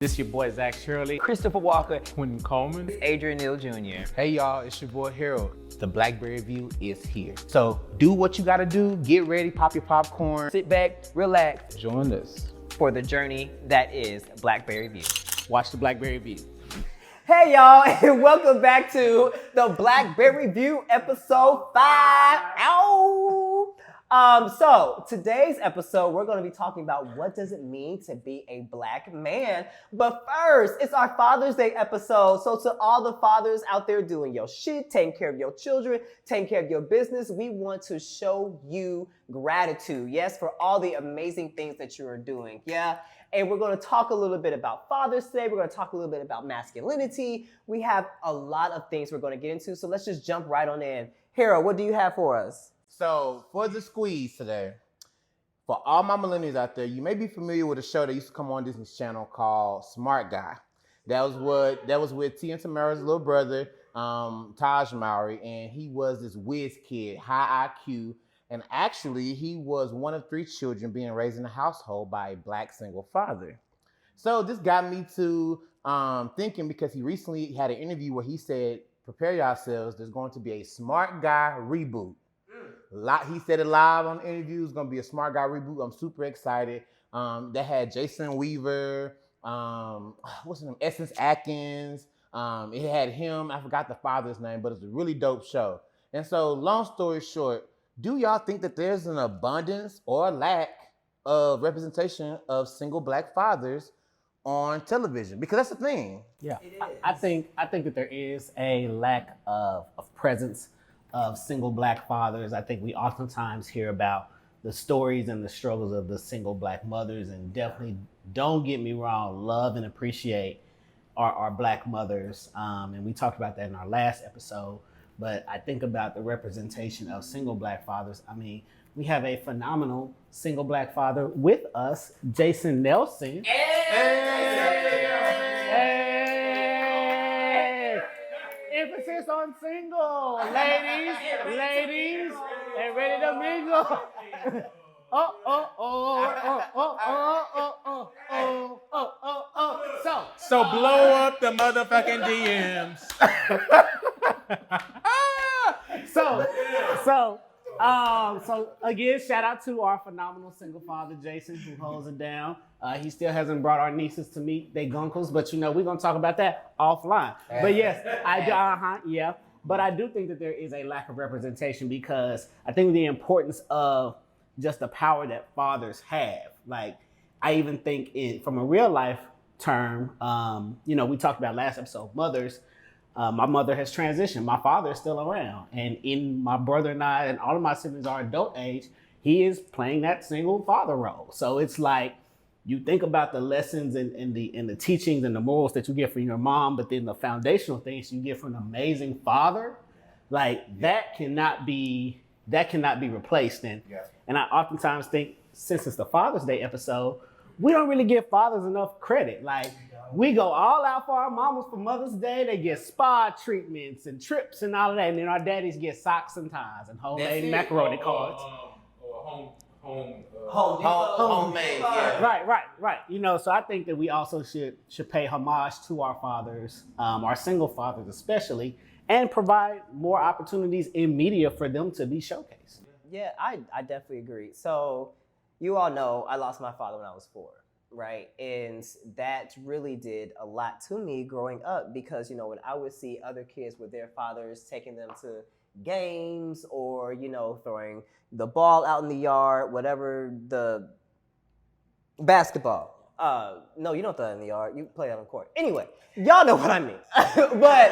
This your boy Zach Shirley, Christopher Walker, Quentin Coleman, Adrian Neal Jr. Hey y'all, it's your boy Harold. The Blackberry Review is here. So do what you gotta do, get ready, pop your popcorn. Sit back, relax Join us. for the journey that is Blackberry View. watch the Blackberry View. Hey y'all, and welcome back to the Blackberry View episode 5. Ow! So today's episode, we're going to be talking about what does it mean to be a black man. But first, it's our Father's Day episode. So to all the fathers out there doing your shit, taking care of your children, taking care of your business, we want to show you gratitude. Yes, for all the amazing things that you are doing. Yeah. And we're going to talk a little bit about fathers today. We're going to talk a little bit about masculinity. We have a lot of things we're going to get into. So let's just jump right on in. Harold, what do you have for us? So for the squeeze today, for all my millennials out there, you may be familiar with a show that used to come on Disney's channel called Smart Guy. That was with T and Tamara's little brother, Taj Mowry, and he was this whiz kid, high IQ. And actually, he was one of 3 children being raised in a household by a black single father. So this got me to thinking, because he recently had an interview where he said, prepare yourselves, there's going to be a Smart Guy reboot. He said it live on the interview. It's going to be a Smart Guy reboot. I'm super excited. That had Jason Weaver, what's his name? Essence Atkins. It had him. I forgot the father's name, but it's a really dope show. And so long story short, do y'all think that there's an abundance or lack of representation of single black fathers on television? Because that's the thing. Yeah, I think that there is a lack of presence of single black fathers. I think we oftentimes hear about the stories and the struggles of the single black mothers, and definitely, don't get me wrong, love and appreciate our black mothers. And we talked about that in our last episode. But I think about the representation of single black fathers. I mean, we have a phenomenal single black father with us, Jason Nelson. Hey! Emphasis on single, ladies, and ready to mingle. So blow up the motherfucking DMs. So again, shout out to our phenomenal single father, Jason, who holds it down. He still hasn't brought our nieces to meet their gunkles, but we're gonna talk about that offline. But yes, But I do think that there is a lack of representation, because I think the importance of just the power that fathers have. Like, I even think from a real life term, we talked about last episode, mothers. My mother has transitioned. My father is still around. And in my brother and I, and all of my siblings are adult age, he is playing that single father role. So it's like, you think about the lessons and the teachings and the morals that you get from your mom, but then the foundational things you get from an amazing father, that cannot be replaced. And I oftentimes think, since it's the Father's Day episode, we don't really give fathers enough credit. We go all out for our mamas for Mother's Day. They get spa treatments and trips and all of that. And then our daddies get socks and ties and homemade macaroni cards. Homemade, yeah. Right. So I think that we also should pay homage to our fathers, our single fathers especially, and provide more opportunities in media for them to be showcased. Yeah, I definitely agree. So you all know I lost my father when I was 4. Right. And that really did a lot to me growing up, because, when I would see other kids with their fathers taking them to games, or, throwing the ball out in the yard, whatever, the basketball. No, you don't throw it in the yard. You play it on the court. Anyway, y'all know what I mean. But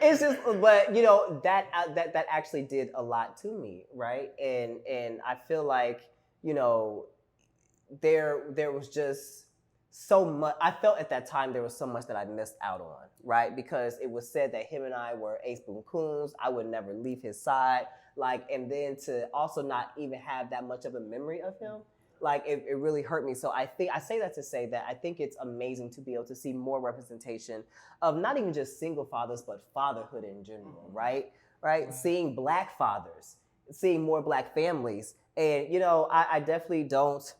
it's just, that actually did a lot to me. Right. And I feel like, there was just so much. I felt at that time there was so much that I missed out on, right? Because it was said that him and I were ace boon coons. I would never leave his side. And then to also not even have that much of a memory of him, it really hurt me. So I say that to say that I think it's amazing to be able to see more representation of not even just single fathers, but fatherhood in general, right? Seeing black fathers, seeing more black families. And, I definitely don't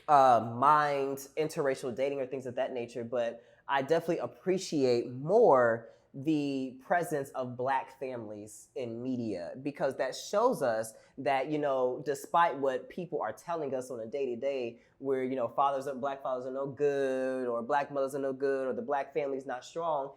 mind interracial dating or things of that nature, but I definitely appreciate more the presence of Black families in media, because that shows us that, despite what people are telling us on a day-to-day, where, Black fathers are no good, or Black mothers are no good, or the Black family's not strong,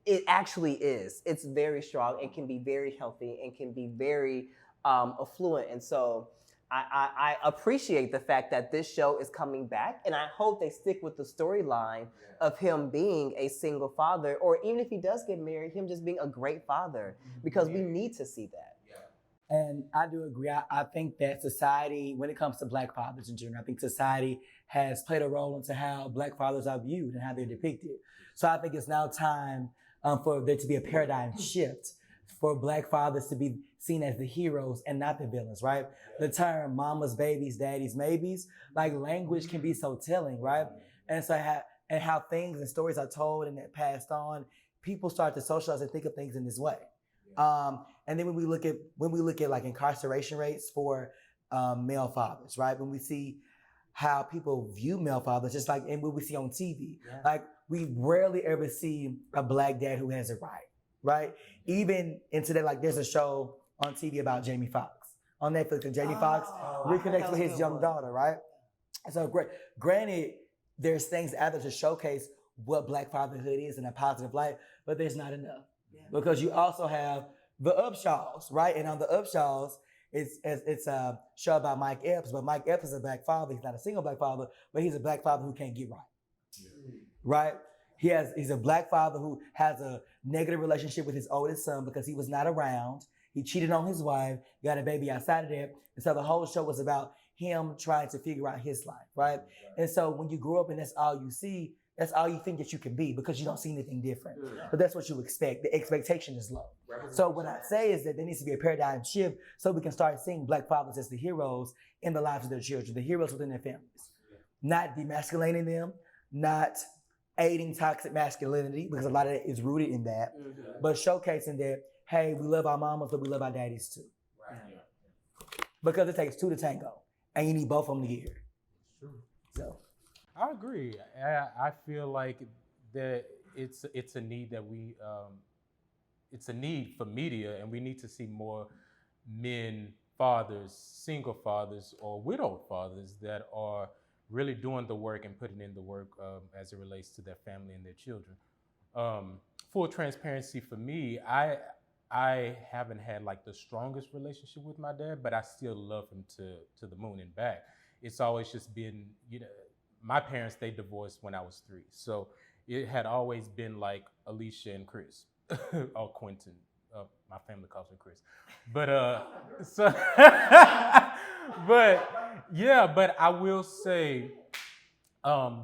it actually is. It's very strong and can be very healthy and can be very affluent. And so I appreciate the fact that this show is coming back, and I hope they stick with the storyline of him being a single father, or even if he does get married, him just being a great father, because we need to see that. And I do agree. I think that society, when it comes to Black fathers in general, I think society has played a role into how Black fathers are viewed and how they're depicted. So I think it's now time for there to be a paradigm shift for Black fathers to be seen as the heroes and not the villains, right? The term mama's babies, daddy's maybes, like language can be so telling, right? And so how things and stories are told and they're passed on, people start to socialize and think of things in this way. And then when we look at like incarceration rates for male fathers, right? When we see how people view male fathers, just like in what we see on TV, like we rarely ever see a Black dad who has it right? Even in today, like there's a show on TV about Jamie Foxx on Netflix, and Jamie Foxx reconnects with his young daughter, right? So granted, there's things out there to showcase what Black fatherhood is in a positive light, but there's not enough. Because you also have the Upshaws, right? And on the Upshaws, it's a show about Mike Epps, but Mike Epps is a Black father. He's not a single Black father, but he's a Black father who can't get right? He's a Black father who has a negative relationship with his oldest son because he was not around. He cheated on his wife, got a baby outside of there. And so the whole show was about him trying to figure out his life, right? And so when you grow up and that's all you see, that's all you think that you can be, because you don't see anything different. But that's what you expect. The expectation is low. So what I say is that there needs to be a paradigm shift so we can start seeing Black fathers as the heroes in the lives of their children, the heroes within their families. Not demasculating them, not aiding toxic masculinity, because a lot of it is rooted in that, but showcasing that, hey, we love our mamas, but we love our daddies too. Because it takes two to tango, and you need both of them to get here. So I agree. I feel like that it's a need that it's a need for media, and we need to see more men, fathers, single fathers, or widowed fathers that are really doing the work and putting in the work as it relates to their family and their children. Full transparency for me, I haven't had like the strongest relationship with my dad, but I still love him to the moon and back. It's always just been, my parents, they divorced when I was 3. So it had always been like Alicia and Chris, or Quentin. My family calls him Chris. But, but I will say,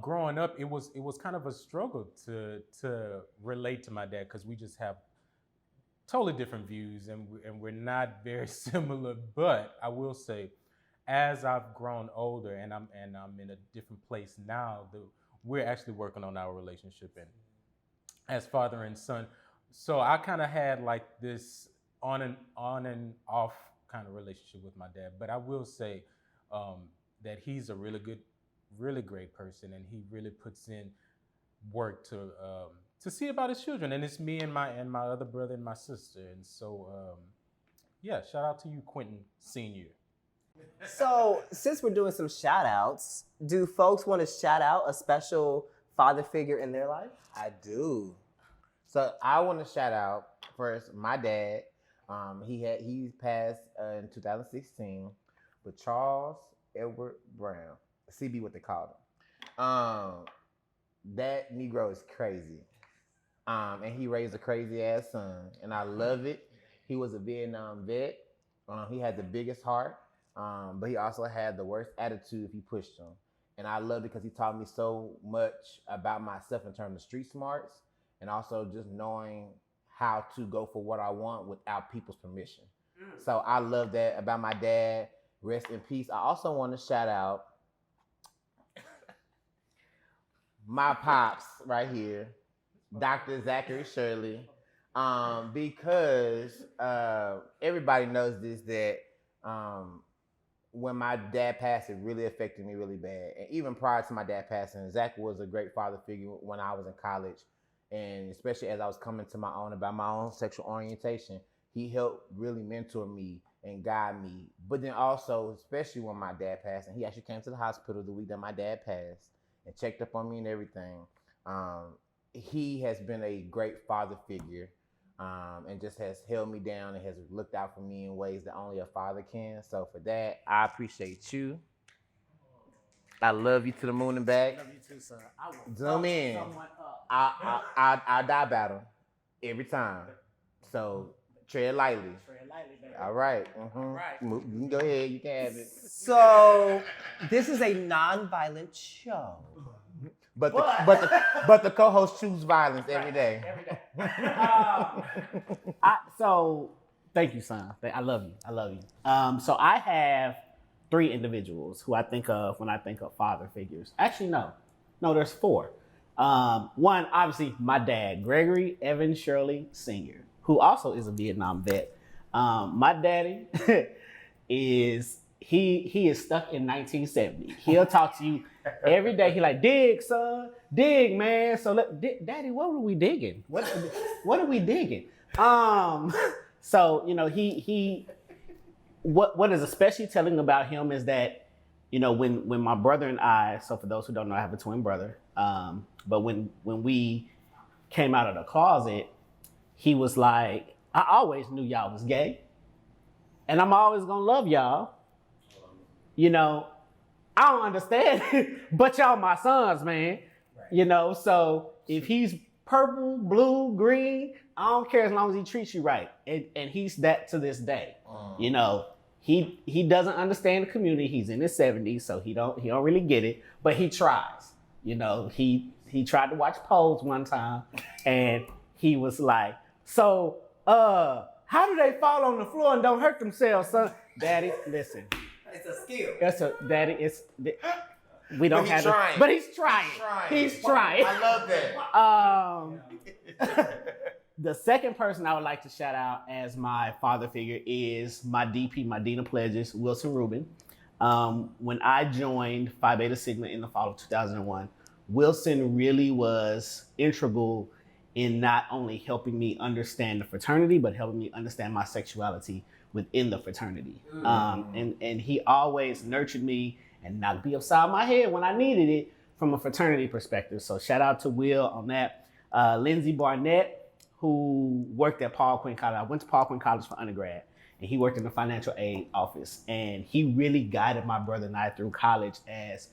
growing up, it was kind of a struggle to relate to my dad, because we just have totally different views and we're not very similar. But I will say, as I've grown older and I'm in a different place now, we're actually working on our relationship and as father and son. So I kind of had like this on and off kind of relationship with my dad. But I will say that he's a really good, really great person, and he really puts in work to see about his children. And it's me and my other brother and my sister. And so shout out to you, Quentin Sr. So since we're doing some shout outs, do folks want to shout out a special father figure in their life? I do. So I want to shout out first my dad. He passed in 2016, but Charles Edward Brown, CB, what they called him. That Negro is crazy, and he raised a crazy ass son, and I love it. He was a Vietnam vet. He had the biggest heart, but he also had the worst attitude if you pushed him. And I love it because he taught me so much about myself in terms of street smarts, and also just knowing how to go for what I want without people's permission. So I love that about my dad. Rest in peace. I also want to shout out my pops right here, Dr. Zachary Shirley, because everybody knows this, that when my dad passed, it really affected me really bad. And even prior to my dad passing, Zach was a great father figure when I was in college. And especially as I was coming to my own about my own sexual orientation, he helped really mentor me and guide me. But then also, especially when my dad passed, and he actually came to the hospital the week that my dad passed and checked up on me and everything. He has been a great father figure, and just has held me down and has looked out for me in ways that only a father can. So for that, I appreciate you. I love you to the moon and back. Love you too, sir. I will Zoom fuck in. someone up. I die battle every time. So tread lightly. Tread lightly, baby. All right. All right. You can go ahead. You can have it. So this is a non-violent show. But the co-host choose violence every day. Every day. So thank you, son. I love you. I love you. So I have 3 individuals who I think of when I think of father figures. Actually, no, there's 4. One, obviously, my dad, Gregory Evan Shirley Sr., who also is a Vietnam vet. My daddy is stuck in 1970. He'll talk to you every day. He like, dig, son, dig, man. So, Daddy, what were we digging? What are we digging? So what is especially telling about him is that, when my brother and I, so for those who don't know, I have a twin brother. But when we came out of the closet, he was like, I always knew y'all was gay, and I'm always gonna love y'all. I don't understand it, but y'all my sons, man. Right. So if he's purple, blue, green, I don't care as long as he treats you right. And he's that to this day. He doesn't understand the community. He's in his 70s, so he don't really get it, but he tries. He tried to watch Pose one time, and he was like, so how do they fall on the floor and don't hurt themselves, son? Daddy, listen. It's a skill. We don't have it. But he's trying. He's trying. I love that. The second person I would like to shout out as my father figure is my DP, my Dean of Pledges, Wilson Rubin. When I joined Phi Beta Sigma in the fall of 2001, Wilson really was integral in not only helping me understand the fraternity, but helping me understand my sexuality within the fraternity. And he always nurtured me and knocked me upside my head when I needed it from a fraternity perspective. So shout out to Will on that. Lindsey Barnett, who worked at Paul Quinn College. I went to Paul Quinn College for undergrad, and he worked in the financial aid office. And he really guided my brother and I through college as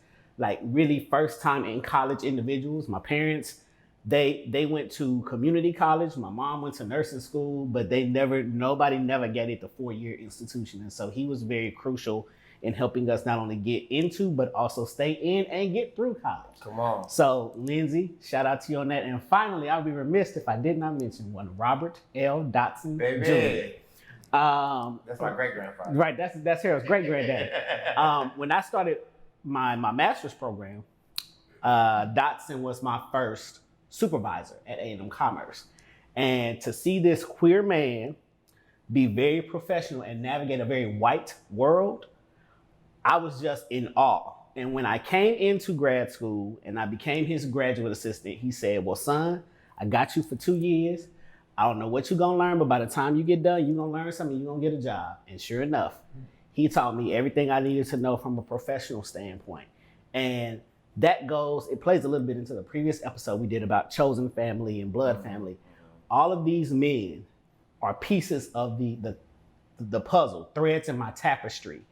really first time in college individuals. My parents, they went to community college. My mom went to nursing school, but nobody never got it the 4-year institution. And so he was very crucial in helping us not only get into, but also stay in and get through college. Come on. So Lindsay, shout out to you on that. And finally, I'll be remiss if I did not mention one, Robert L. Dotson Jr. That's my great-grandfather. Right, that's Harold's great-granddaddy. When I started my master's program, Dotson was my first supervisor at A&M Commerce. And to see this queer man be very professional and navigate a very white world, I was just in awe. And when I came into grad school and I became his graduate assistant, he said, well, son, I got you for 2 years. I don't know what you're gonna learn, but by the time you get done, you're gonna learn something, you're gonna get a job. And sure enough, he taught me everything I needed to know from a professional standpoint. And that it plays a little bit into the previous episode we did about chosen family and blood family. All of these men are pieces of the puzzle, threads in my tapestry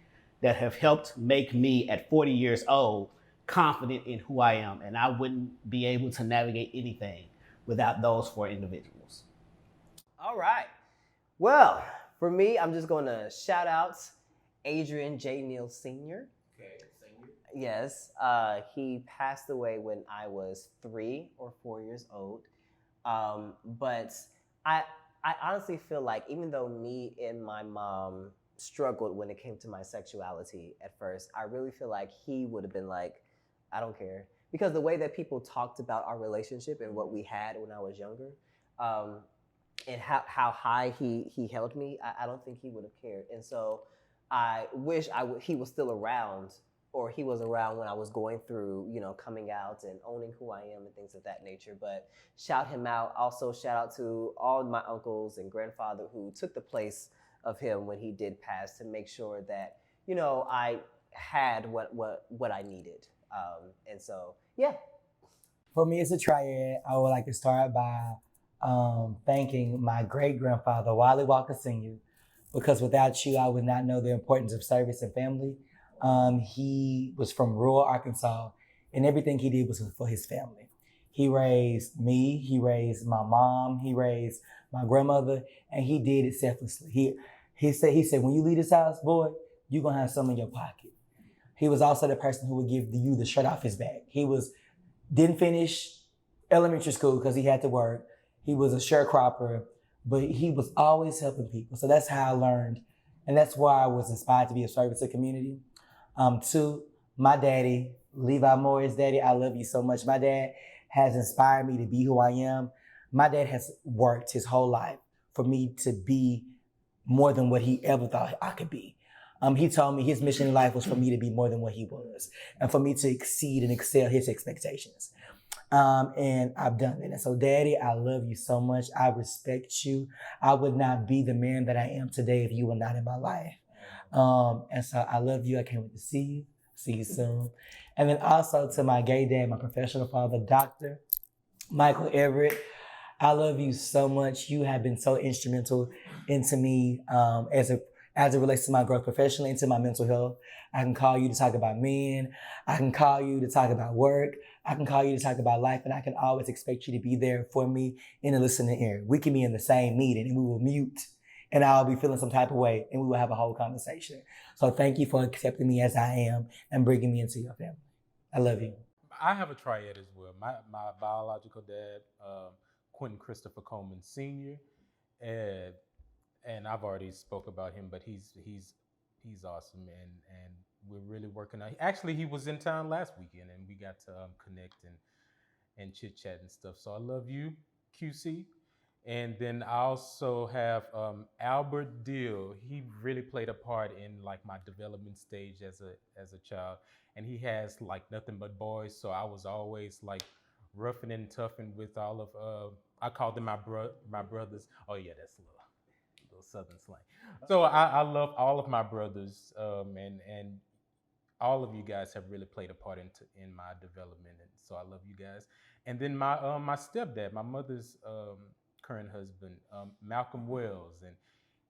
that have helped make me at 40 years old confident in who I am. And I wouldn't be able to navigate anything without those 4 individuals. All right. Well, for me, I'm just going to shout out Adrian J. Neal Sr. Okay, senior. Yes, he passed away when I was 3 or 4 years old. But I honestly feel like even though me and my mom struggled when it came to my sexuality at first, I really feel like he would have been like, I don't care. Because the way that people talked about our relationship and what we had when I was younger, and how high he held me, I don't think he would have cared. And so I wish he was still around, or he was around when I was going through, coming out and owning who I am and things of that nature. But shout him out. Also, shout out to all my uncles and grandfather who took the place of him when he did pass, to make sure that, I had what I needed. And so, yeah. For me, it's a triad. I would like to start by thanking my great-grandfather, Wiley Walker Sr., because without you, I would not know the importance of service and family. He was from rural Arkansas, and everything he did was for his family. He raised me, he raised my mom, he raised my grandmother, and he did it selflessly. He said, when you leave this house, boy, you're gonna have some in your pocket. He was also the person who would give you the shirt off his back. Didn't finish elementary school because he had to work. He was a sharecropper, but he was always helping people. So that's how I learned, and that's why I was inspired to be of service to the community. Two, my daddy, Levi Moore's daddy, I love you so much. My dad has inspired me to be who I am. My dad has worked his whole life for me to be more than what he ever thought I could be. He told me his mission in life was for me to be more than what he was, and for me to exceed and excel his expectations. And I've done it. And so, Daddy, I love you so much. I respect you. I would not be the man that I am today if you were not in my life. And so I love you. I can't wait to see you. See you soon. And then also to my gay dad, my professional father, Dr. Michael Everett. I love you so much. You have been so instrumental into me as it relates to my growth professionally, into my mental health. I can call you to talk about men. I can call you to talk about work. I can call you to talk about life, and I can always expect you to be there for me in a listening ear. We can be in the same meeting and we will mute, and I'll be feeling some type of way, and we will have a whole conversation. So thank you for accepting me as I am and bringing me into your family. I love you. I have a triad as well. My biological dad, Quentin Christopher Coleman Sr., and I've already spoke about him, but he's awesome, and we're really working on. Actually, he was in town last weekend, and we got to connect and chit chat and stuff. So I love you, QC. And then I also have Albert Dill. He really played a part in like my development stage as a child, and he has like nothing but boys. So I was always like roughing and toughing with all of. I called them my brothers. Oh yeah, that's a little Southern slang. So I love all of my brothers, and all of you guys have really played a part in my development, and so I love you guys. And then my stepdad, my mother's current husband, Malcolm Wells, and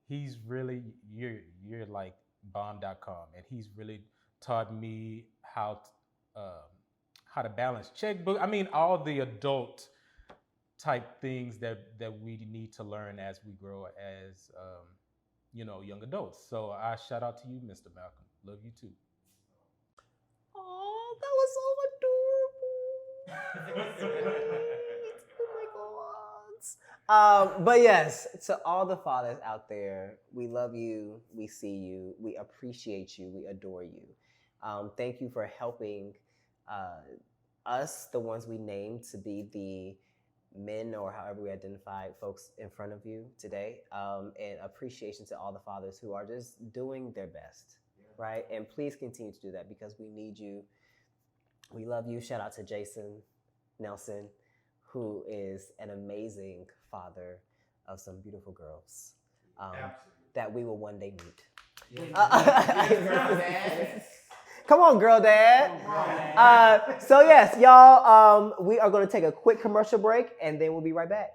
he's really you're like bomb.com, and he's really taught me how to balance checkbook. I mean, all the adult type things that we need to learn as we grow as young adults. So I shout out to you, Mr. Malcolm. Love you too. Oh, that was so adorable. Oh my God. But yes, to all the fathers out there, we love you, we see you, we appreciate you, we adore you. Thank you for helping us, the ones we named, to be the men, or however we identify folks in front of you today, and appreciation to all the fathers who are just doing their best, right? And please continue to do that, because we need you. We love you. Shout out to Jason Nelson, who is an amazing father of some beautiful girls that we will one day meet. Come on, girl dad. So yes, y'all, we are going to take a quick commercial break, and then we'll be right back.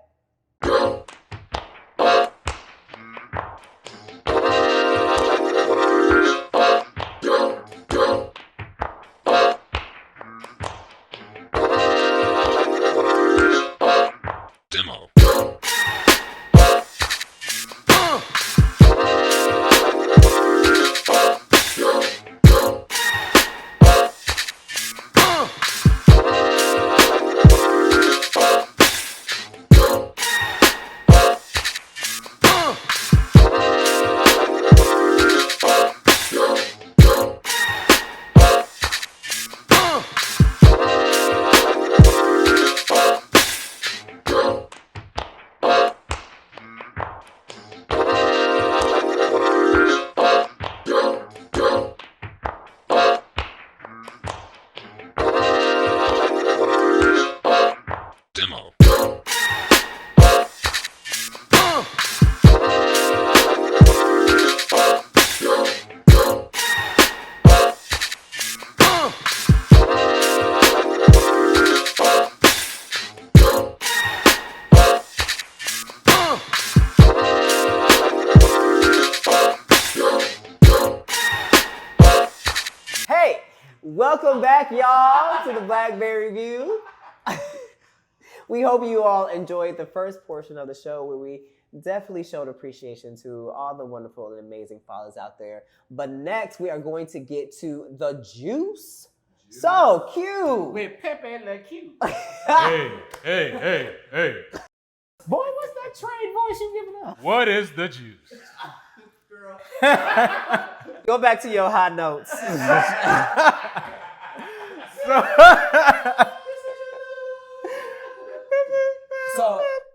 Welcome back, y'all, to the Blackberry View. We hope you all enjoyed the first portion of the show where we definitely showed appreciation to all the wonderful and amazing fathers out there. But next, we are going to get to the juice. So, Q. With Pepe Le Q. Hey. Boy, what's that trained voice you giving up? What is the juice? Go back to your high notes.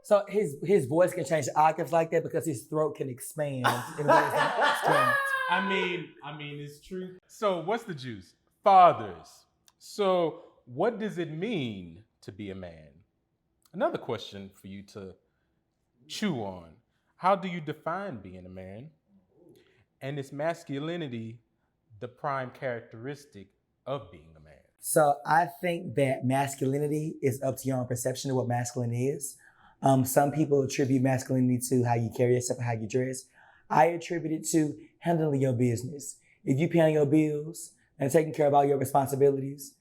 So his voice can change octaves like that because his throat can expand in ways that can't. I mean, it's true. So what's the juice? Fathers. So what does it mean to be a man? Another question for you to chew on. How do you define being a man? And is masculinity the prime characteristic of being a man? So I think that masculinity is up to your own perception of what masculine is. Some people attribute masculinity to how you carry yourself and how you dress. I attribute it to handling your business. If you paying your bills and taking care of all your responsibilities,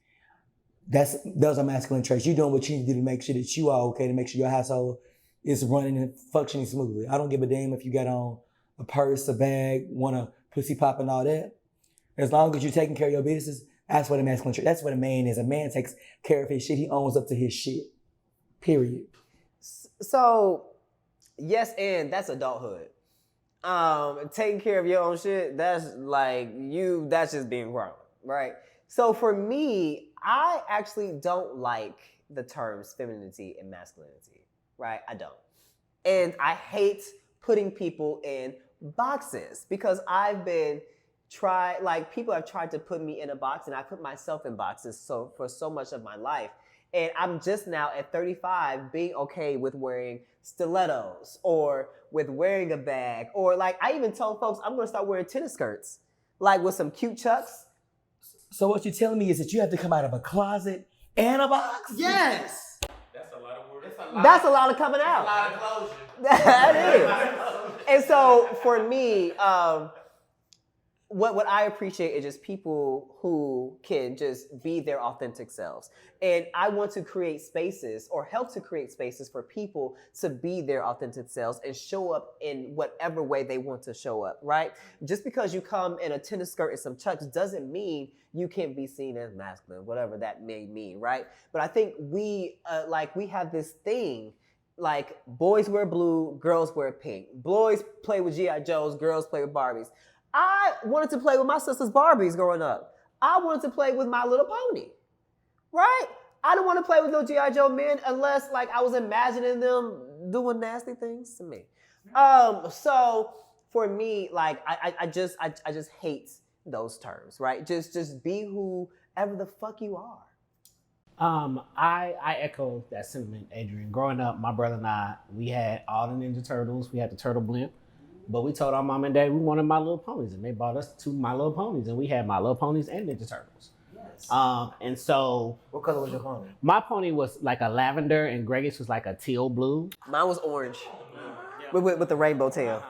those are masculine traits. You're doing what you need to do to make sure that you are okay, to make sure your household is running and functioning smoothly. I don't give a damn if you got on a purse, a bag, want a pussy pop and all that. As long as you're taking care of your business, that's what a masculine trait. That's what a man is. A man takes care of his shit. He owns up to his shit. Period. So, yes, and that's adulthood. Taking care of your own shit, that's just being grown, right? So for me, I actually don't like the terms femininity and masculinity, right? I don't. And I hate putting people in boxes because people have tried to put me in a box and I put myself in boxes for so much of my life. And I'm just now at 35 being okay with wearing stilettos or with wearing a bag. Or I even told folks I'm going to start wearing tennis skirts, with some cute chucks. So what you're telling me is that you have to come out of a closet and a box? Yes. That's a lot of work. That's a lot of coming out. A lot of closure. That is. And so for me, what I appreciate is just people who can just be their authentic selves. And I want to create spaces or help to create spaces for people to be their authentic selves and show up in whatever way they want to show up, right? Just because you come in a tennis skirt and some chucks doesn't mean you can't be seen as masculine, whatever that may mean, right? But I think we have this thing, boys wear blue, girls wear pink. Boys play with G.I. Joes, girls play with Barbies. I wanted to play with my sister's Barbies growing up. I wanted to play with My Little Pony, right? I didn't want to play with no G.I. Joe men unless I was imagining them doing nasty things to me. So for me, I just hate those terms, right? Just be whoever the fuck you are. I echo that sentiment, Adrian. Growing up, my brother and I, we had all the Ninja Turtles. We had the Turtle Blimp. But we told our mom and dad we wanted My Little Ponies, and they bought us 2 My Little Ponies, and we had My Little Ponies and Ninja Turtles. Yes. And so, what color was your pony? My pony was a lavender, and Greg's was a teal blue. Mine was orange, with the rainbow tail.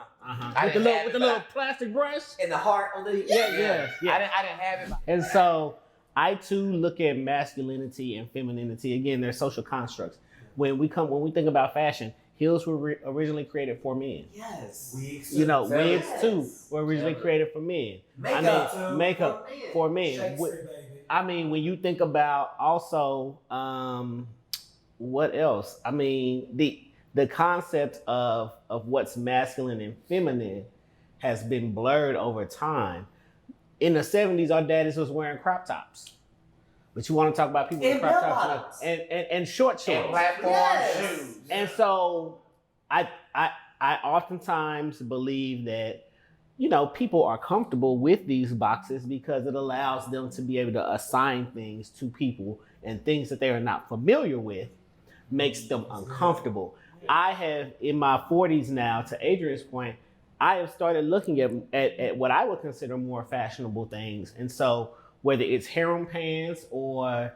With the little plastic brush and the heart on the. Yeah. I didn't have it. And so, I too look at masculinity and femininity. Again, they're social constructs. When we think about fashion. Heels were originally created for men. Yes. Wigs too were originally created for men. Makeup for men. When you think about also, what else? The concept of what's masculine and feminine has been blurred over time. In the 70s, our daddies was wearing crop tops. But you want to talk about people with crop tops and short shorts. And platform shoes. And so I oftentimes believe that, people are comfortable with these boxes because it allows them to be able to assign things to people, and things that they are not familiar with makes them uncomfortable. I have, in my 40s now, to Adrian's point, I have started looking at what I would consider more fashionable things. And so whether it's harem pants or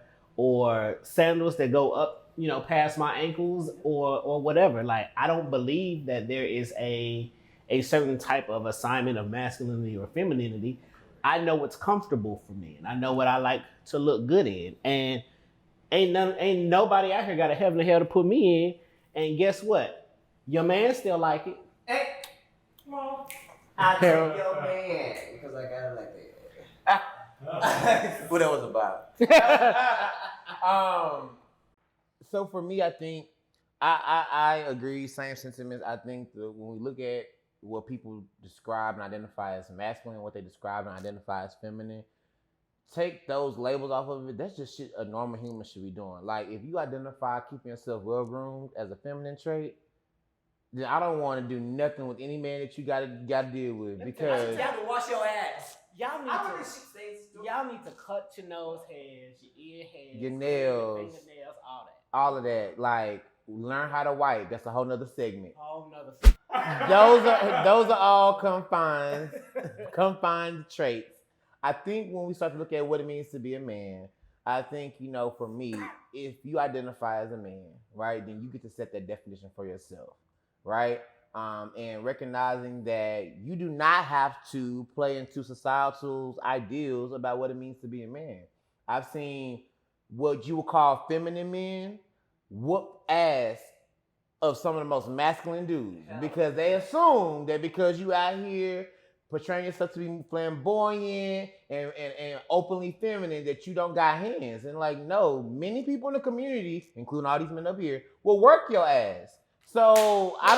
sandals that go up, past my ankles or whatever. I don't believe that there is a certain type of assignment of masculinity or femininity. I know what's comfortable for me, and I know what I like to look good in. And ain't nobody out here got a heaven and hell to put me in. And guess what? Your man still like it. Hey, come on. I take your man because I got it like that. What that was about. So for me, I think I agree. Same sentiments. I think that when we look at what people describe and identify as masculine, and what they describe and identify as feminine, take those labels off of it. That's just shit a normal human should be doing. Like if you identify keeping yourself well groomed as a feminine trait, then I don't want to do nothing with any man that you gotta deal with because You have to wash your ass. Y'all need to cut your nose hairs, your ear hairs, your nails, your fingernails, all that. all of that. Like learn how to wipe. That's a whole nother segment. Whole nother. Those are all confined traits. I think when we start to look at what it means to be a man, I think, for me, if you identify as a man, right, then you get to set that definition for yourself, right? And recognizing that you do not have to play into societal ideals about what it means to be a man. I've seen what you would call feminine men whoop ass of some of the most masculine dudes because they assume that because you out here portraying yourself to be flamboyant and openly feminine that you don't got hands. And like, no, many people in the community, including all these men up here, will work your ass. So I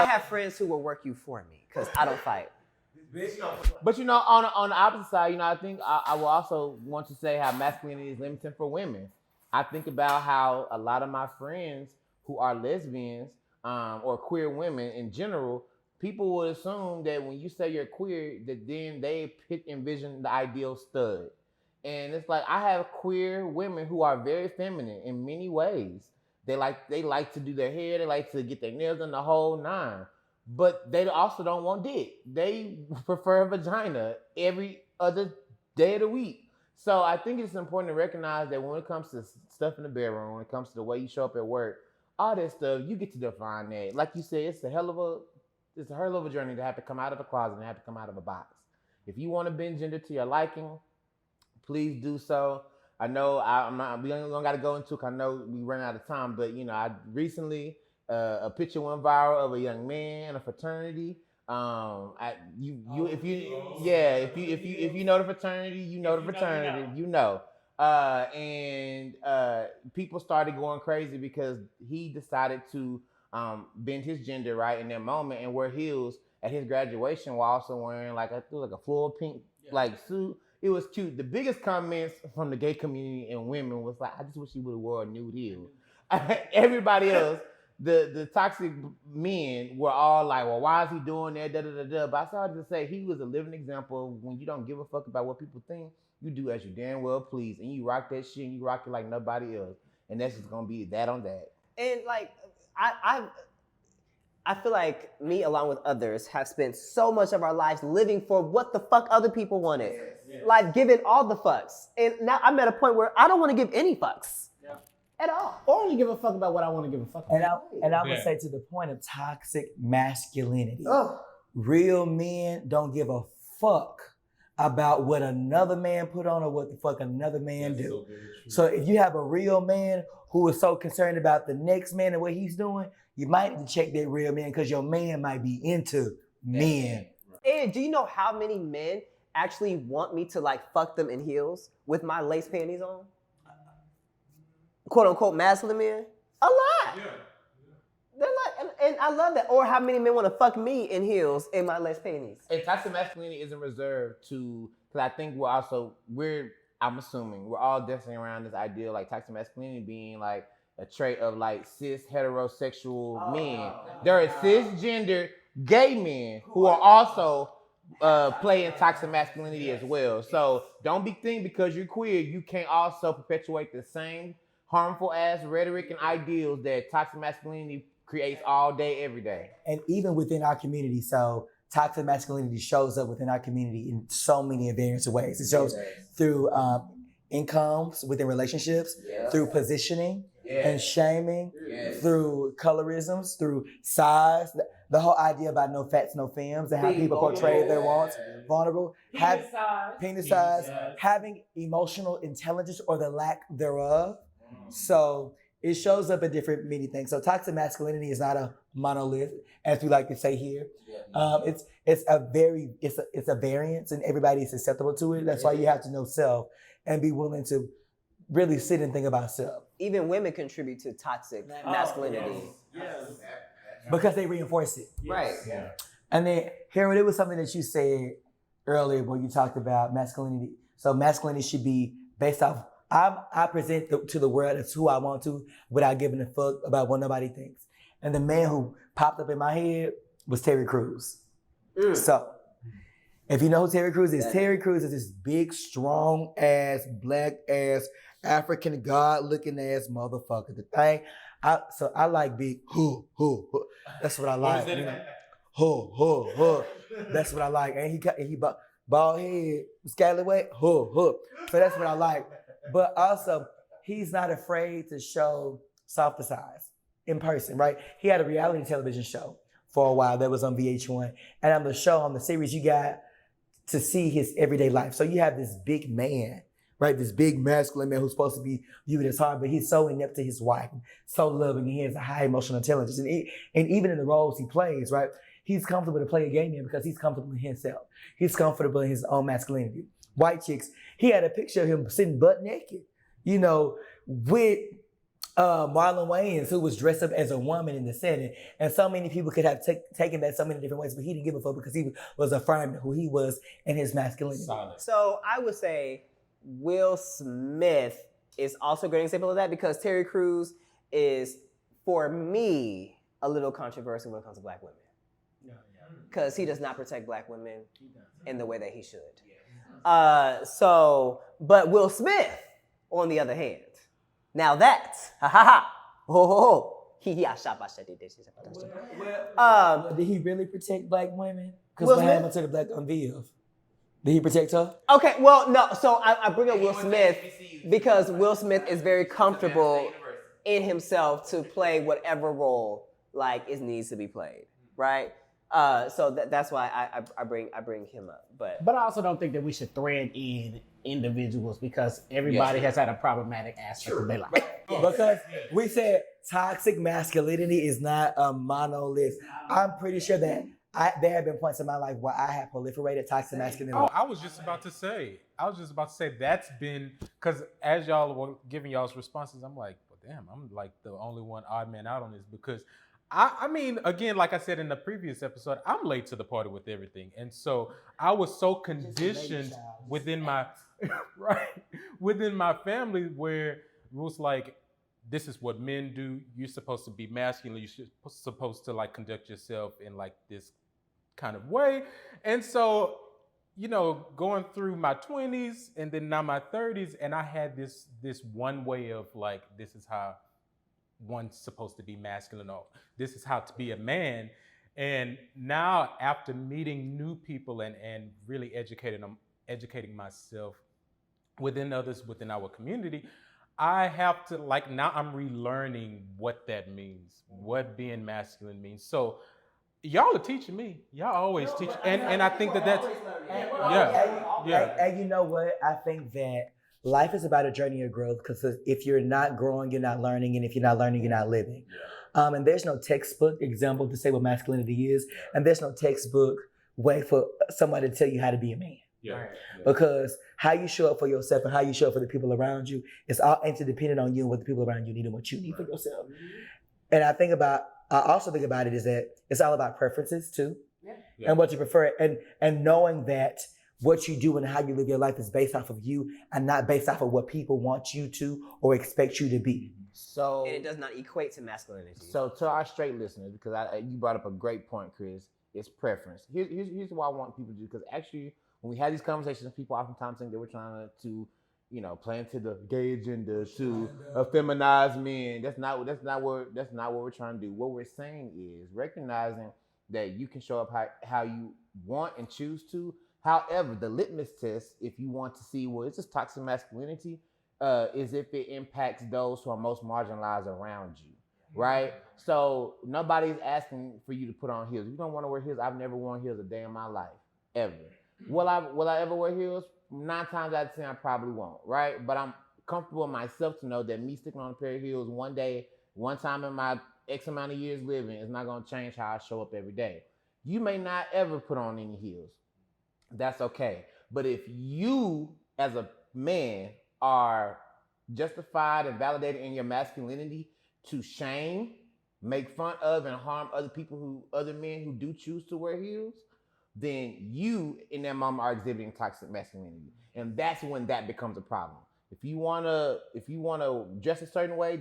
have friends who will work you for me because I don't fight. But on the opposite side, I think I will also want to say how masculinity is limited for women. I think about how a lot of my friends who are lesbians or queer women in general, people would assume that when you say you're queer, that then they envision the ideal stud. And it's like I have queer women who are very feminine in many ways. They like to do their hair, they like to get their nails done, the whole nine. But they also don't want dick. They prefer vagina every other day of the week. So I think it's important to recognize that when it comes to stuff in the bedroom, when it comes to the way you show up at work, all that stuff, you get to define that. Like you said, it's a hell of a journey to have to come out of the closet and have to come out of a box. If you want to bend gender to your liking, please do so. I know we don't got to go into it. I know we ran out of time, but I recently a picture went viral of a young man in a fraternity. If you know the fraternity, you know the fraternity, and people started going crazy because he decided to bend his gender right in that moment and wear heels at his graduation while also wearing like a floral pink suit. It was cute. The biggest comments from the gay community and women was like, I just wish he would have wore a nude heel. Everybody else, the toxic men were all like, well, why is he doing that? Da, da, da, da. But I started to say he was a living example of when you don't give a fuck about what people think, you do as you damn well please. And you rock that shit and you rock it like nobody else. And that's just going to be that on that. And like, I feel like me, along with others, have spent so much of our lives living for what the fuck other people wanted. Yes. Like giving all the fucks. And now I'm at a point where I don't want to give any fucks. At all. Or only give a fuck about what I want to give a fuck about. And I would say to the point of toxic masculinity. Real men don't give a fuck about what another man put on or what the fuck another man do. So if you have a real man who is so concerned about the next man and what he's doing, you might need to check that real man because your man might be into men. And do you know how many men actually want me to like fuck them in heels with my lace panties on? Quote unquote masculine men? A lot. Yeah. They're like, and I love that. Or how many men want to fuck me in heels in my lace panties? And toxic masculinity isn't reserved to, because I think I'm assuming we're all dancing around this idea like toxic masculinity being like a trait of like cis heterosexual men. There are cisgender gay men who are also playing toxic masculinity as well. So don't think because you're queer, you can't also perpetuate the same harmful ass rhetoric and ideals that toxic masculinity creates all day, every day. And even within our community, so toxic masculinity shows up within our community in so many various ways. It shows through incomes within relationships, through positioning and shaming, through colorisms, through size. the whole idea about no fats, no femmes, and how people portray their wants, vulnerable, penis size, having emotional intelligence or the lack thereof. So it shows up in different many things. So toxic masculinity is not a monolith, as we like to say here. It's a variance, and everybody is susceptible to it. That's why you have to know self and be willing to really sit and think about self. Even women contribute to toxic masculinity. Because they reinforce it. Right. Yeah. And then, Harold, it was something that you said earlier when you talked about masculinity. So masculinity should be based off, I present to the world as who I want to without giving a fuck about what nobody thinks. And the man who popped up in my head was Terry Crews. So, if you know who Terry Crews is, Terry Crews is this big, strong ass, black ass, African God looking ass motherfucker. The thing, I like big, that's what I like. You know? That's what I like. And he bald head, scallywag, So that's what I like. But also, he's not afraid to show softer sides in person, right? He had a reality television show for a while that was on VH1. And on the series, you got to see his everyday life. So you have this big man, right? This big masculine man who's supposed to be viewed as hard, but he's so inept to his wife, so loving, and he has a high emotional intelligence. And even in the roles he plays, right? He's comfortable to play a game in because he's comfortable in himself. He's comfortable in his own masculinity. White chicks, he had a picture of him sitting butt naked, with Marlon Wayans, who was dressed up as a woman in the setting. And so many people could have taken that so many different ways, but he didn't give a fuck because he was affirming who he was in his masculinity. Solid. So I would say Will Smith is also a great example of that because Terry Crews is, for me, a little controversial when it comes to black women. Because he does not protect black women in the way that he should. But Will Smith, on the other hand, now that's, Did he really protect black women? Because what happened to the black Viv? Did he protect her? Okay, well, no. So I bring up Will Smith because Will Smith is very comfortable in himself to play whatever role it needs to be played, right? So that's why I bring him up. But I also don't think that we should thread in individuals because everybody has had a problematic aspect of their life. Because we said toxic masculinity is not a monolith. I'm pretty sure that there have been points in my life where I have proliferated toxic masculinity. Oh, I was just about to say that's been, because as y'all were giving y'all's responses, I'm like, well, damn, I'm like the only one odd man out on this because I mean, again, like I said in the previous episode, I'm late to the party with everything. And so I was so conditioned within my family where it was like, this is what men do. You're supposed to be masculine. You're supposed to conduct yourself in this kind of way. And so, going through my 20s and then now my 30s, and I had this one way of this is how one's supposed to be masculine, or this is how to be a man. And now after meeting new people and really educating myself within others within our community, I have to now I'm relearning what that means, what being masculine means. So y'all are teaching me. Y'all always teach, and I think that's And you know what? I think that life is about a journey of growth because if you're not growing, you're not learning, and if you're not learning, you're not living. And there's no textbook example to say what masculinity is, and there's no textbook way for somebody to tell you how to be a man. Because how you show up for yourself and how you show up for the people around you is all interdependent on you and what the people around you need and what you need for yourself. And I also think about it is that it's all about preferences too, and what you prefer, and knowing that what you do and how you live your life is based off of you and not based off of what people want you to or expect you to be. So and it does not equate to masculinity. So to our straight listeners, because you brought up a great point, Chris, it's preference. Here's what I want people to do, because actually when we have these conversations, people oftentimes think that we're trying to play into the gay agenda, to feminize men. That's not what we're trying to do. What we're saying is recognizing that you can show up how you want and choose to. However, the litmus test, if you want to see, well, it's just toxic masculinity, is if it impacts those who are most marginalized around you. right? So nobody's asking for you to put on heels. If you don't want to wear heels, I've never worn heels a day in my life, ever. Will I ever wear heels? 9 times out of 10, I probably won't, right? But I'm comfortable in myself to know that me sticking on a pair of heels one day, one time in my X amount of years living is not going to change how I show up every day. You may not ever put on any heels. That's okay. But if you, as a man, are justified and validated in your masculinity to shame, make fun of, and harm other men who do choose to wear heels, then you in that moment are exhibiting toxic masculinity. And that's when that becomes a problem. If you wanna dress a certain way,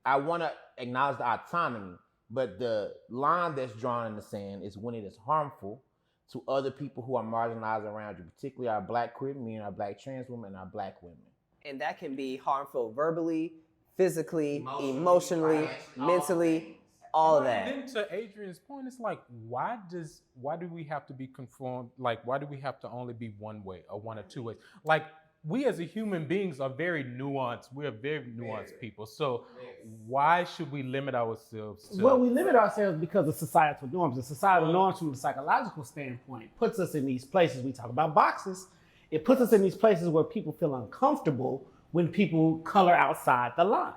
I wanna acknowledge the autonomy, but the line that's drawn in the sand is when it is harmful to other people who are marginalized around you, particularly our Black queer men, our Black trans women, and our Black women. And that can be harmful verbally, physically, emotionally, mentally, all of that. Then to Adrian's point, it's like, why do we have to be conformed? Like, why do we have to only be one way or one or two ways? Like, we as a human beings are very nuanced. We are very nuanced people. So why should we limit ourselves to... Well, we limit ourselves because of societal norms. The societal norms from a psychological standpoint puts us in these places. We talk about boxes. It puts us in these places where people feel uncomfortable when people color outside the lines.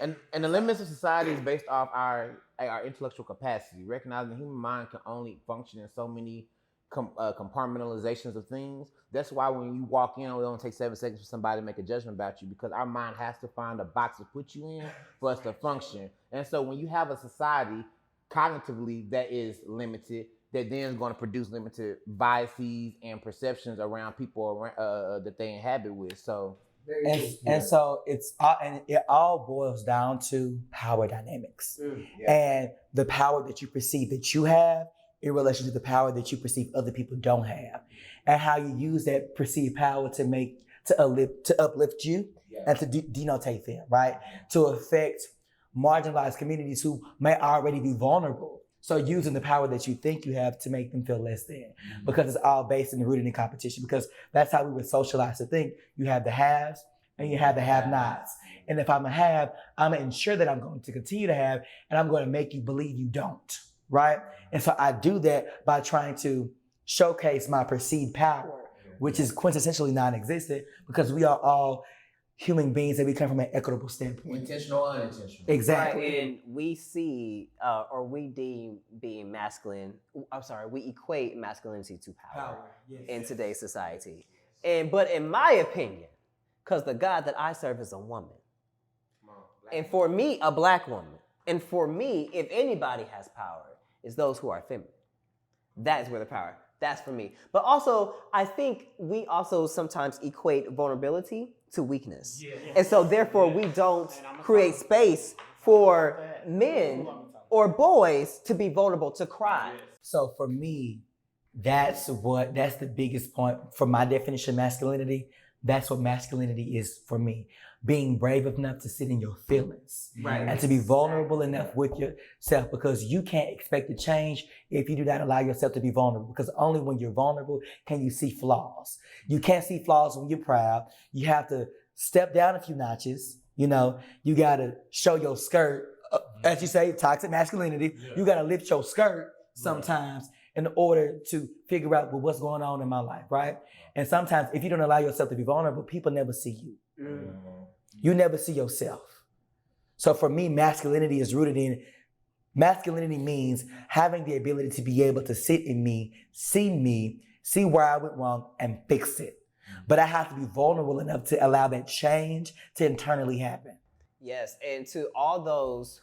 And the limits of society is based off our intellectual capacity, recognizing the human mind can only function in so many compartmentalizations of things. That's why when you walk in, it only takes 7 seconds for somebody to make a judgment about you, because our mind has to find a box to put you in for us to function. And so when you have a society cognitively that is limited, that then is going to produce limited biases and perceptions around people that they inhabit with. So and so it all boils down to power dynamics and the power that you perceive that you have in relation to the power that you perceive other people don't have, and how you use that perceived power to uplift you and to denotate them, right? To affect marginalized communities who may already be vulnerable. So using the power that you think you have to make them feel less than, because it's all based and rooted in competition, because that's how we were socialized to think. You have the haves and you have the have-nots. And if I'm a have, I'm gonna ensure that I'm going to continue to have, and I'm going to make you believe you don't, right? And so I do that by trying to showcase my perceived power, which is quintessentially non-existent, because we are all human beings and we come from an equitable standpoint. intentional, unintentional. Exactly. Right, and we see, or we deem being masculine, we equate masculinity to power in today's society. But in my opinion, because the God that I serve is a woman, and for me, a Black woman, and for me, if anybody has power, it's those who are feminine. That is where the power, that's for me. But also, I think we also sometimes equate vulnerability to weakness. And so therefore, we don't create space for men or boys to be vulnerable, to cry. So for me, that's the biggest point for my definition of masculinity. That's what masculinity is for me. Being brave enough to sit in your feelings and to be vulnerable enough with yourself, because you can't expect to change if you do not allow yourself to be vulnerable, because only when you're vulnerable can you see flaws. You can't see flaws when you're proud. You have to step down a few notches. You got to show your skirt, as you say, toxic masculinity. You got to lift your skirt sometimes in order to figure out what's going on in my life, right? And sometimes if you don't allow yourself to be vulnerable, people never see you. You never see yourself. So for me, masculinity means having the ability to be able to sit in me, see where I went wrong, and fix it. But I have to be vulnerable enough to allow that change to internally happen. Yes, and to all those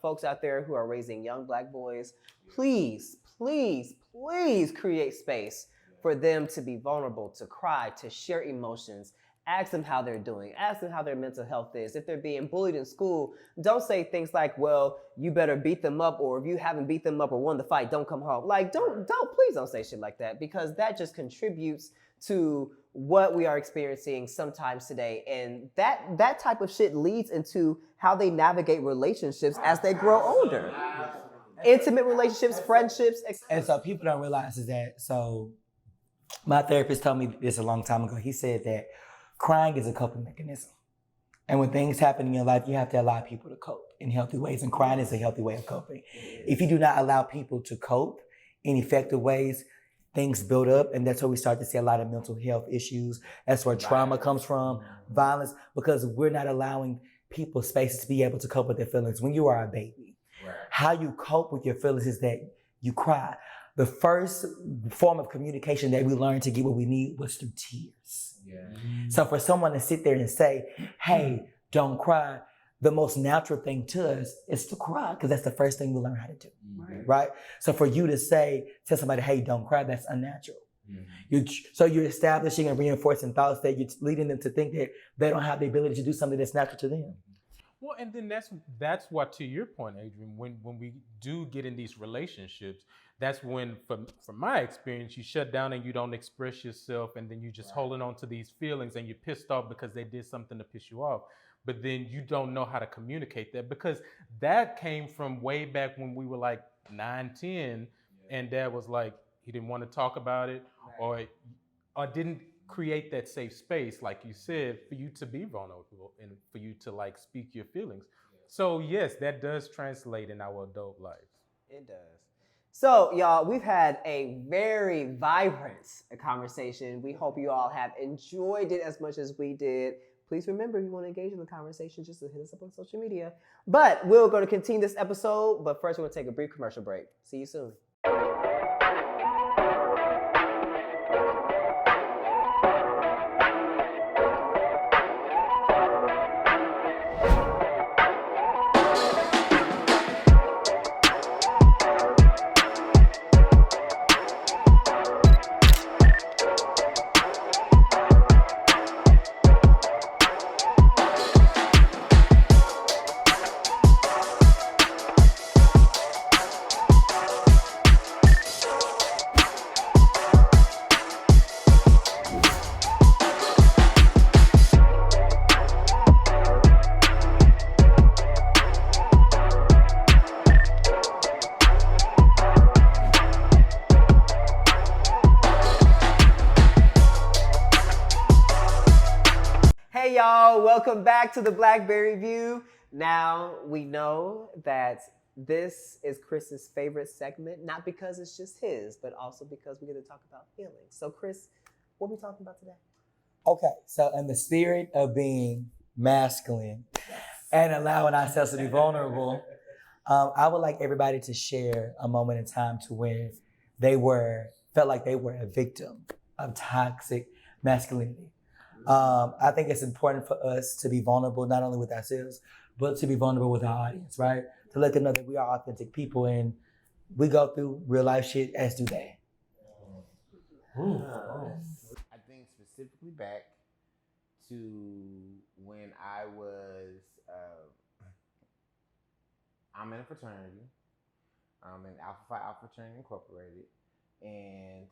folks out there who are raising young Black boys, please, please, please create space for them to be vulnerable, to cry, to share emotions. Ask them how they're doing. Ask them how their mental health is. If they're being bullied in school, don't say things like, well, you better beat them up, or if you haven't beat them up or won the fight, don't come home. Like, please don't say shit like that, because that just contributes to what we are experiencing sometimes today. And that type of shit leads into how they navigate relationships as they grow older. Intimate relationships, friendships. And so people don't realize is that, so my therapist told me this a long time ago. He said that crying is a coping mechanism. And when things happen in your life, you have to allow people to cope in healthy ways. And crying is a healthy way of coping. If you do not allow people to cope in effective ways, things build up. And that's where we start to see a lot of mental health issues. That's where trauma comes from, violence, because we're not allowing people spaces to be able to cope with their feelings. When you are a baby, how you cope with your feelings is that you cry. The first form of communication that we learned to get what we need was through tears. So for someone to sit there and say, hey, don't cry, the most natural thing to us is to cry, because that's the first thing we learn how to do, right? So for you to tell somebody, hey, don't cry, that's unnatural. So you're establishing and reinforcing thoughts that you're leading them to think that they don't have the ability to do something that's natural to them. Well, and then that's what, to your point, Adrian, when we do get in these relationships, that's when, from my experience, you shut down and you don't express yourself, and then you're just holding on to these feelings, and you're pissed off because they did something to piss you off. But then you don't know how to communicate that, because that came from way back when we were like 9, 10, and Dad was like, he didn't want to talk about it, or didn't create that safe space, like you said, for you to be vulnerable and for you to like speak your feelings. So yes, that does translate in our adult lives. It does. So y'all, we've had a very vibrant conversation. We hope you all have enjoyed it as much as we did. Please remember, if you want to engage in the conversation, just hit us up on social media. But we're going to continue this episode, but first we're going to take a brief commercial break. See you soon. Hey y'all, welcome back to the Blackberry View. Now we know that this is Chris's favorite segment, not because it's just his, but also because we get to talk about feelings. So Chris, what are we talking about today? Okay, so in the spirit of being masculine and allowing ourselves to be vulnerable, I would like everybody to share a moment in time to where they felt like they were a victim of toxic masculinity. I think it's important for us to be vulnerable, not only with ourselves, but to be vulnerable with our audience, right? To let them know that we are authentic people and we go through real life shit, as do they. I think specifically back to when I was, I'm in a fraternity, in Alpha Phi Alpha Fraternity Incorporated, and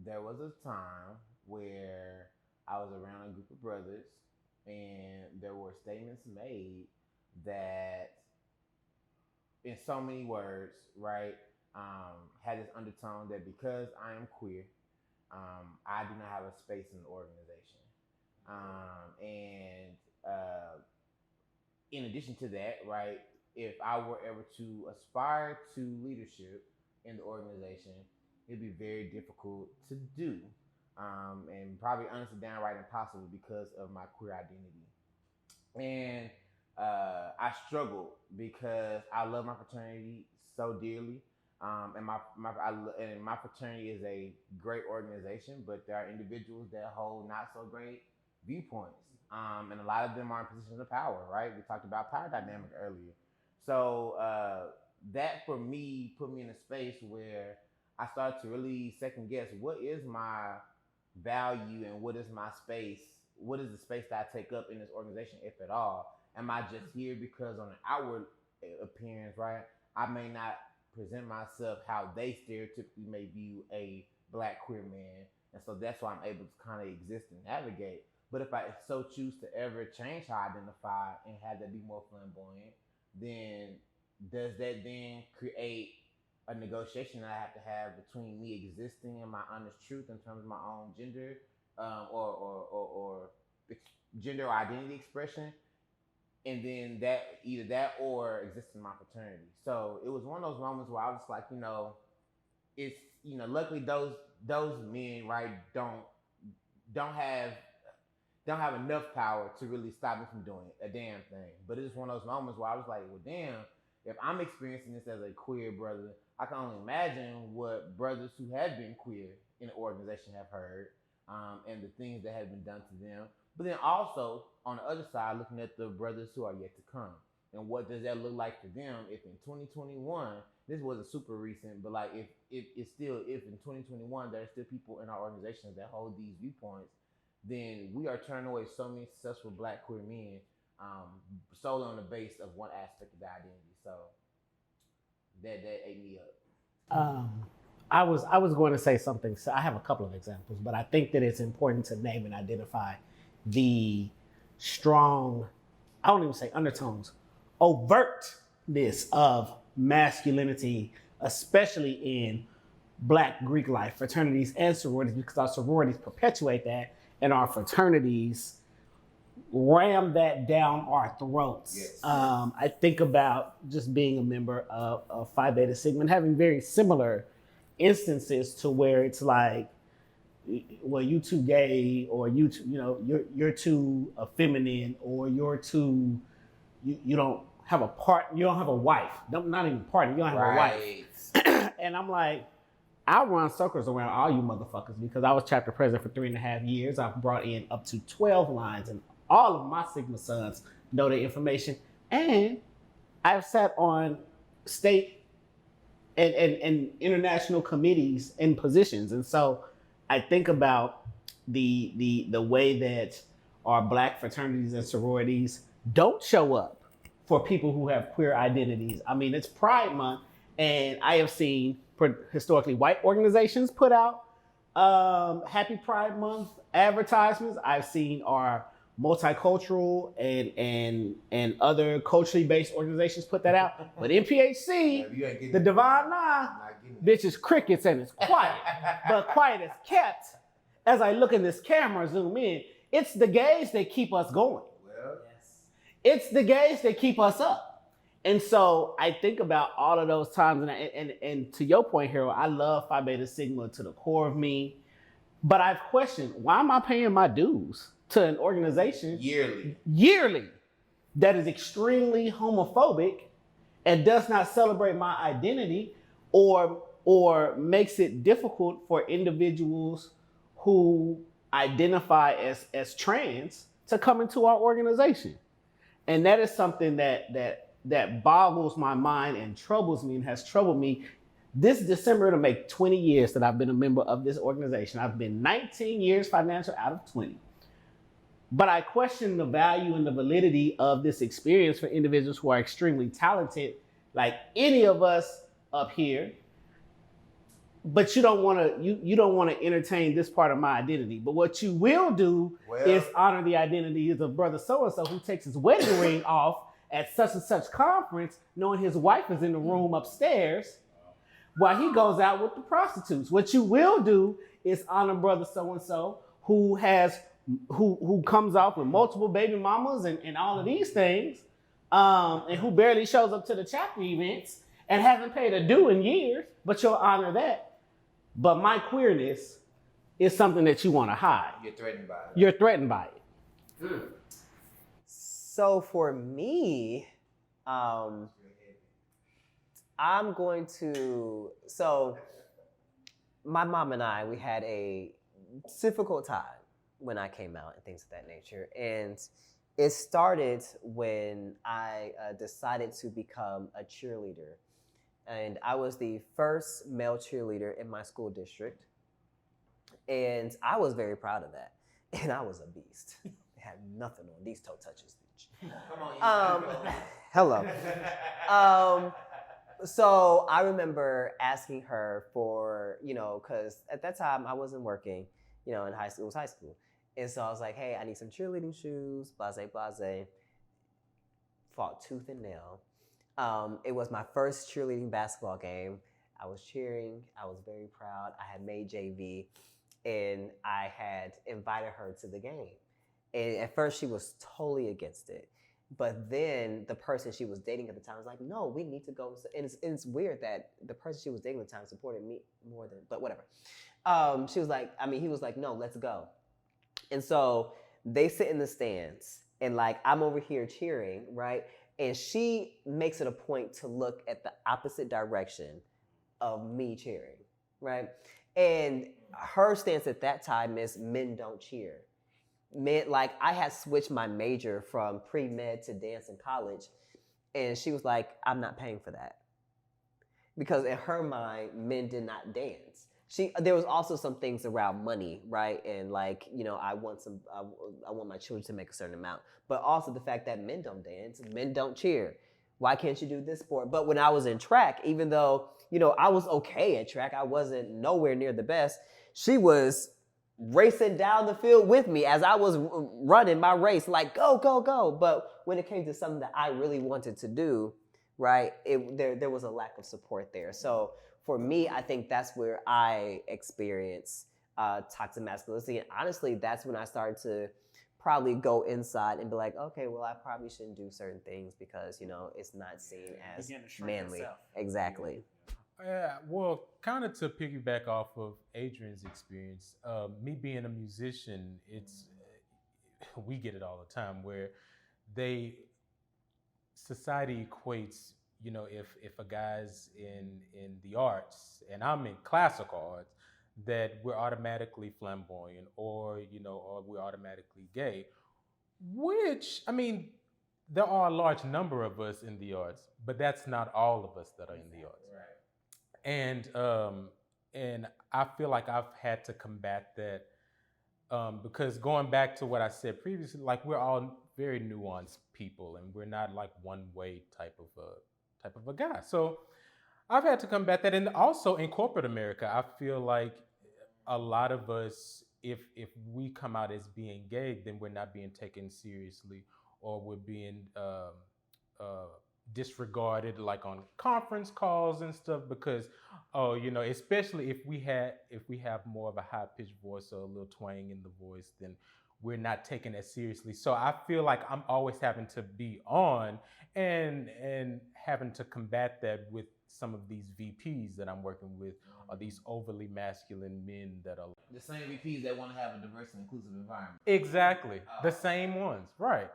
there was a time where I was around a group of brothers, and there were statements made that, in so many words, right, had this undertone that because I am queer, I do not have a space in the organization. In addition to that, right, if I were ever to aspire to leadership in the organization, it'd be very difficult to do. And probably honestly downright impossible because of my queer identity. And I struggled because I love my fraternity so dearly. And my fraternity is a great organization, but there are individuals that hold not so great viewpoints. And a lot of them are in positions of power, right? We talked about power dynamic earlier. So that for me put me in a space where I started to really second guess, what is my value and what is my space? What is the space that I take up in this organization, if at all? Am I just here because on an outward appearance, right, I may not present myself how they stereotypically may view a Black queer man, and so that's why I'm able to kind of exist and navigate. But if I so choose to ever change how I identify and have that be more flamboyant, then does that then create a negotiation that I have to have between me existing in my honest truth in terms of my own gender, or gender identity expression, and then that either that or existing in my fraternity. So it was one of those moments where I was like, it's luckily those men, right, don't have enough power to really stop me from doing a damn thing. But it's one of those moments where I was like, well, damn, if I'm experiencing this as a queer brother, I can only imagine what brothers who have been queer in the organization have heard, and the things that have been done to them. But then also on the other side, looking at the brothers who are yet to come, and what does that look like for them if in 2021, this wasn't super recent, but like if in 2021 there are still people in our organizations that hold these viewpoints, then we are turning away so many successful Black queer men, solely on the base of one aspect of the identity. So that ate me up. I was going to say something. So I have a couple of examples, but I think that it's important to name and identify the strong, I don't even say undertones, overtness of masculinity, especially in Black Greek life, fraternities and sororities, because our sororities perpetuate that, and our fraternities ram that down our throats. Yes. I think about just being a member of Phi Beta Sigma and having very similar instances to where it's like, well, you too gay, or you too, you're too effeminate, or you're too, you don't have a you don't have a wife. Not even partner, you don't have a wife. And I'm like, I run circles around all you motherfuckers because I was chapter president for 3.5 years. I've brought in up to 12 lines, and all of my Sigma sons know the information. And I've sat on state and international committees and positions. And so I think about the way that our Black fraternities and sororities don't show up for people who have queer identities. I mean, it's Pride Month, and I have seen historically white organizations put out Happy Pride Month advertisements. I've seen our multicultural and other culturally based organizations put that out. But NPHC, the Divine Nine, bitch, is crickets and it's quiet. But quiet is kept. As I look in this camera, zoom in, it's the gays that keep us going. It's the gays that keep us up. And so I think about all of those times, and to your point, Harold, I love Phi Beta Sigma to the core of me, but I've questioned, why am I paying my dues to an organization yearly that is extremely homophobic and does not celebrate my identity, or makes it difficult for individuals who identify as trans to come into our organization? And that is something that boggles my mind and troubles me and has troubled me. This December, it'll make 20 years that I've been a member of this organization. I've been 19 years financial out of 20. But I question the value and the validity of this experience for individuals who are extremely talented, like any of us up here. But you don't want to entertain this part of my identity. But what you will do is honor the identity of brother so-and-so who takes his wedding ring off at such and such conference, knowing his wife is in the room upstairs while he goes out with the prostitutes. What you will do is honor brother so-and-so who comes off with multiple baby mamas and all of these things, and who barely shows up to the chapter events and hasn't paid a due in years, but you'll honor that. But my queerness is something that you want to hide. You're threatened by it. You're threatened by it. So for me, I'm going to, so my mom and I, we had a difficult time when I came out and things of that nature. And it started when I decided to become a cheerleader. And I was the first male cheerleader in my school district. And I was very proud of that. And I was a beast. It had nothing on these toe touches, bitch. Come on, hello. So I remember asking her for, because at that time I wasn't working, in high school, it was high school. And so I was like, hey, I need some cheerleading shoes, blase, blase. Fought tooth and nail. It was my first cheerleading basketball game. I was cheering. I was very proud. I had made JV, and I had invited her to the game. And at first she was totally against it. But then the person she was dating at the time was like, no, we need to go. And it's weird that the person she was dating at the time supported me more than, but whatever. He was like, no, let's go. And so they sit in the stands and like, I'm over here cheering, right? And she makes it a point to look at the opposite direction of me cheering, right? And her stance at that time is men don't cheer. Men, like I had switched my major from pre-med to dance in college. And she was like, I'm not paying for that. Because in her mind, men did not dance. There was also some things around money, right? And like, you know, I want my children to make a certain amount, but also the fact that men don't dance, men don't cheer. Why can't you do this sport? But when I was in track, even though, you know, I was okay at track, I wasn't nowhere near the best. She was racing down the field with me as I was running my race, like go, go, go. But when it came to something that I really wanted to do, right, there was a lack of support there. So for me, I think that's where I experience toxic masculinity. And honestly, that's when I started to probably go inside and be like, okay, well, I probably shouldn't do certain things because, you know, it's not seen as manly. Yourself. Exactly. Yeah, well, kind of to piggyback off of Adrian's experience, me being a musician, we get it all the time where society equates, you know, if a guy's in the arts and I'm in classical arts, that we're automatically flamboyant or we're automatically gay, which, I mean, there are a large number of us in the arts, but that's not all of us that are in the arts. Right. And I feel like I've had to combat that because going back to what I said previously, like we're all very nuanced people and we're not like one way type of a guy. So I've had to combat that. And also in corporate America, I feel like a lot of us, if we come out as being gay, then we're not being taken seriously or we're being disregarded like on conference calls and stuff because, especially if we have more of a high pitched voice or a little twang in the voice, then we're not taken as seriously. So I feel like I'm always having to be on and having to combat that with some of these VPs that I'm working with are these overly masculine men that are the same VPs that want to have a diverse and inclusive environment. Exactly. The same ones. Right.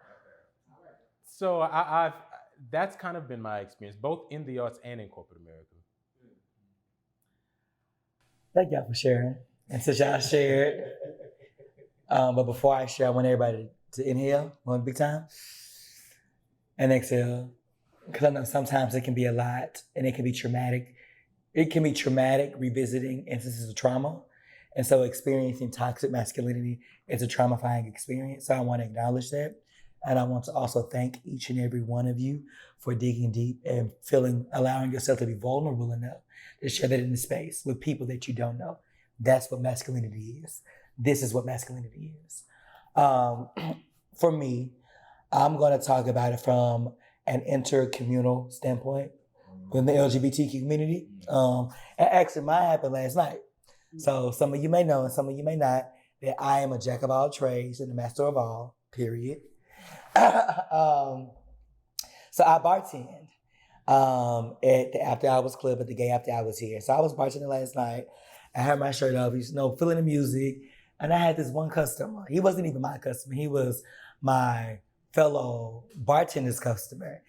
So I've that's kind of been my experience, both in the arts and in corporate America. Thank y'all for sharing. And since y'all shared, but before I share, I want everybody to inhale one big time and exhale. Because I know sometimes it can be a lot and it can be traumatic. It can be traumatic revisiting instances of trauma. And so experiencing toxic masculinity is a traumatizing experience. So I want to acknowledge that. And I want to also thank each and every one of you for digging deep and allowing yourself to be vulnerable enough to share that in the space with people that you don't know. That's what masculinity is. This is what masculinity is. For me, I'm going to talk about it from an intercommunal standpoint within the LGBTQ community. And actually, mine happened last night. So some of you may know and some of you may not that I am a jack of all trades and a master of all, period. So I bartend at the After Hours Club at the Gay After Hours here. So I was bartending last night. I had my shirt off, feeling the music. And I had this one customer. He wasn't even my customer. He was my fellow bartender's customer.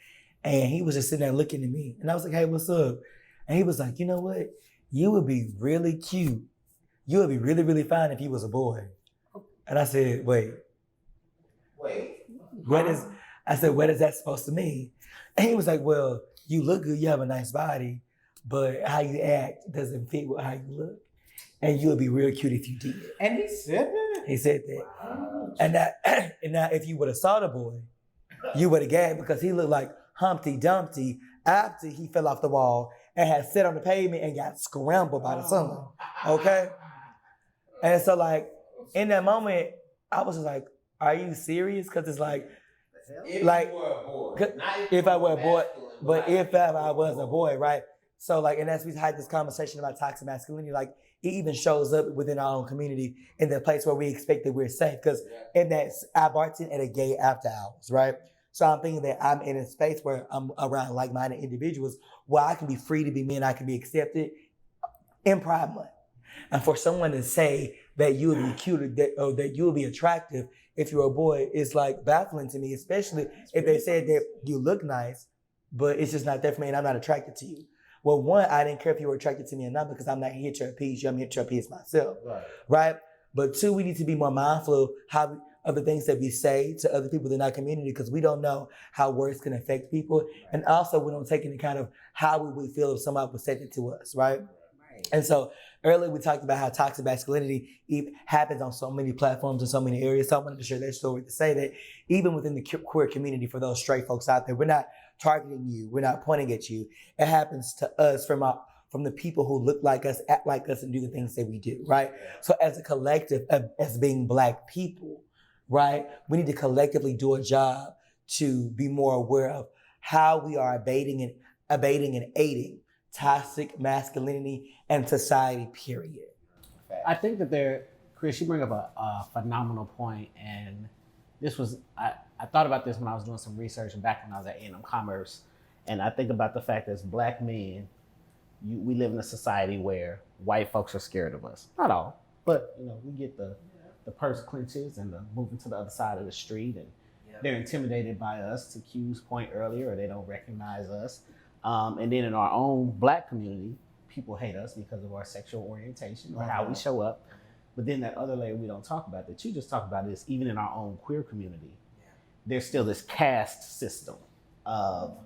And he was just sitting there looking at me. And I was like, hey, what's up? And he was like, you know what? You would be really cute. You would be really, really fine if you was a boy. And I said, wait. I said, what is that supposed to mean? And he was like, well, you look good, you have a nice body, but how you act doesn't fit with how you look. And you would be real cute if you did. And he said that? He said that. Wow. And now if you would have saw the boy, you would have gagged because he looked like Humpty Dumpty after he fell off the wall and had sat on the pavement and got scrambled by the sun. Okay? And so like, in that moment, I was just like, are you serious? Because it's like, if I were a boy, but if I was a boy, right? So like, and as we had this conversation about toxic masculinity, like it even shows up within our own community in the place where we expect that we're safe. Because in that, I bartend at a gay after hours, right? So I'm thinking that I'm in a space where I'm around like-minded individuals where I can be free to be me and I can be accepted in Pride Month. And for someone to say that you would be cute or that you would be attractive if you're a boy is like baffling to me, especially if they said that you look nice, but it's just not there for me and I'm not attracted to you. Well, one, I didn't care if you were attracted to me or not because I'm not here to appease you. I'm here to appease myself, right? But two, we need to be more mindful of the things that we say to other people in our community because we don't know how words can affect people. And also, we don't take into account of how we would feel if somebody was saying it to us, right? And so earlier we talked about how toxic masculinity happens on so many platforms and so many areas. So I wanted to share that story to say that even within the queer community, for those straight folks out there, we're not targeting you. We're not pointing at you. It happens to us from the people who look like us, act like us, and do the things that we do, right? So as a collective, as being Black people, right, we need to collectively do a job to be more aware of how we are abating and aiding toxic masculinity and society, period. I think that Chris, you bring up a phenomenal point, and this was, I thought about this when I was doing some research and back when I was at A&M Commerce, and I think about the fact that as Black men, we live in a society where white folks are scared of us. Not all, but we get the purse clenches and the moving to the other side of the street, and they're intimidated by us, to Q's point earlier, or they don't recognize us. And then in our own Black community, people hate us because of our sexual orientation or how we show up. But then that other layer we don't talk about that you just talked about is even in our own queer community, there's still this caste system of,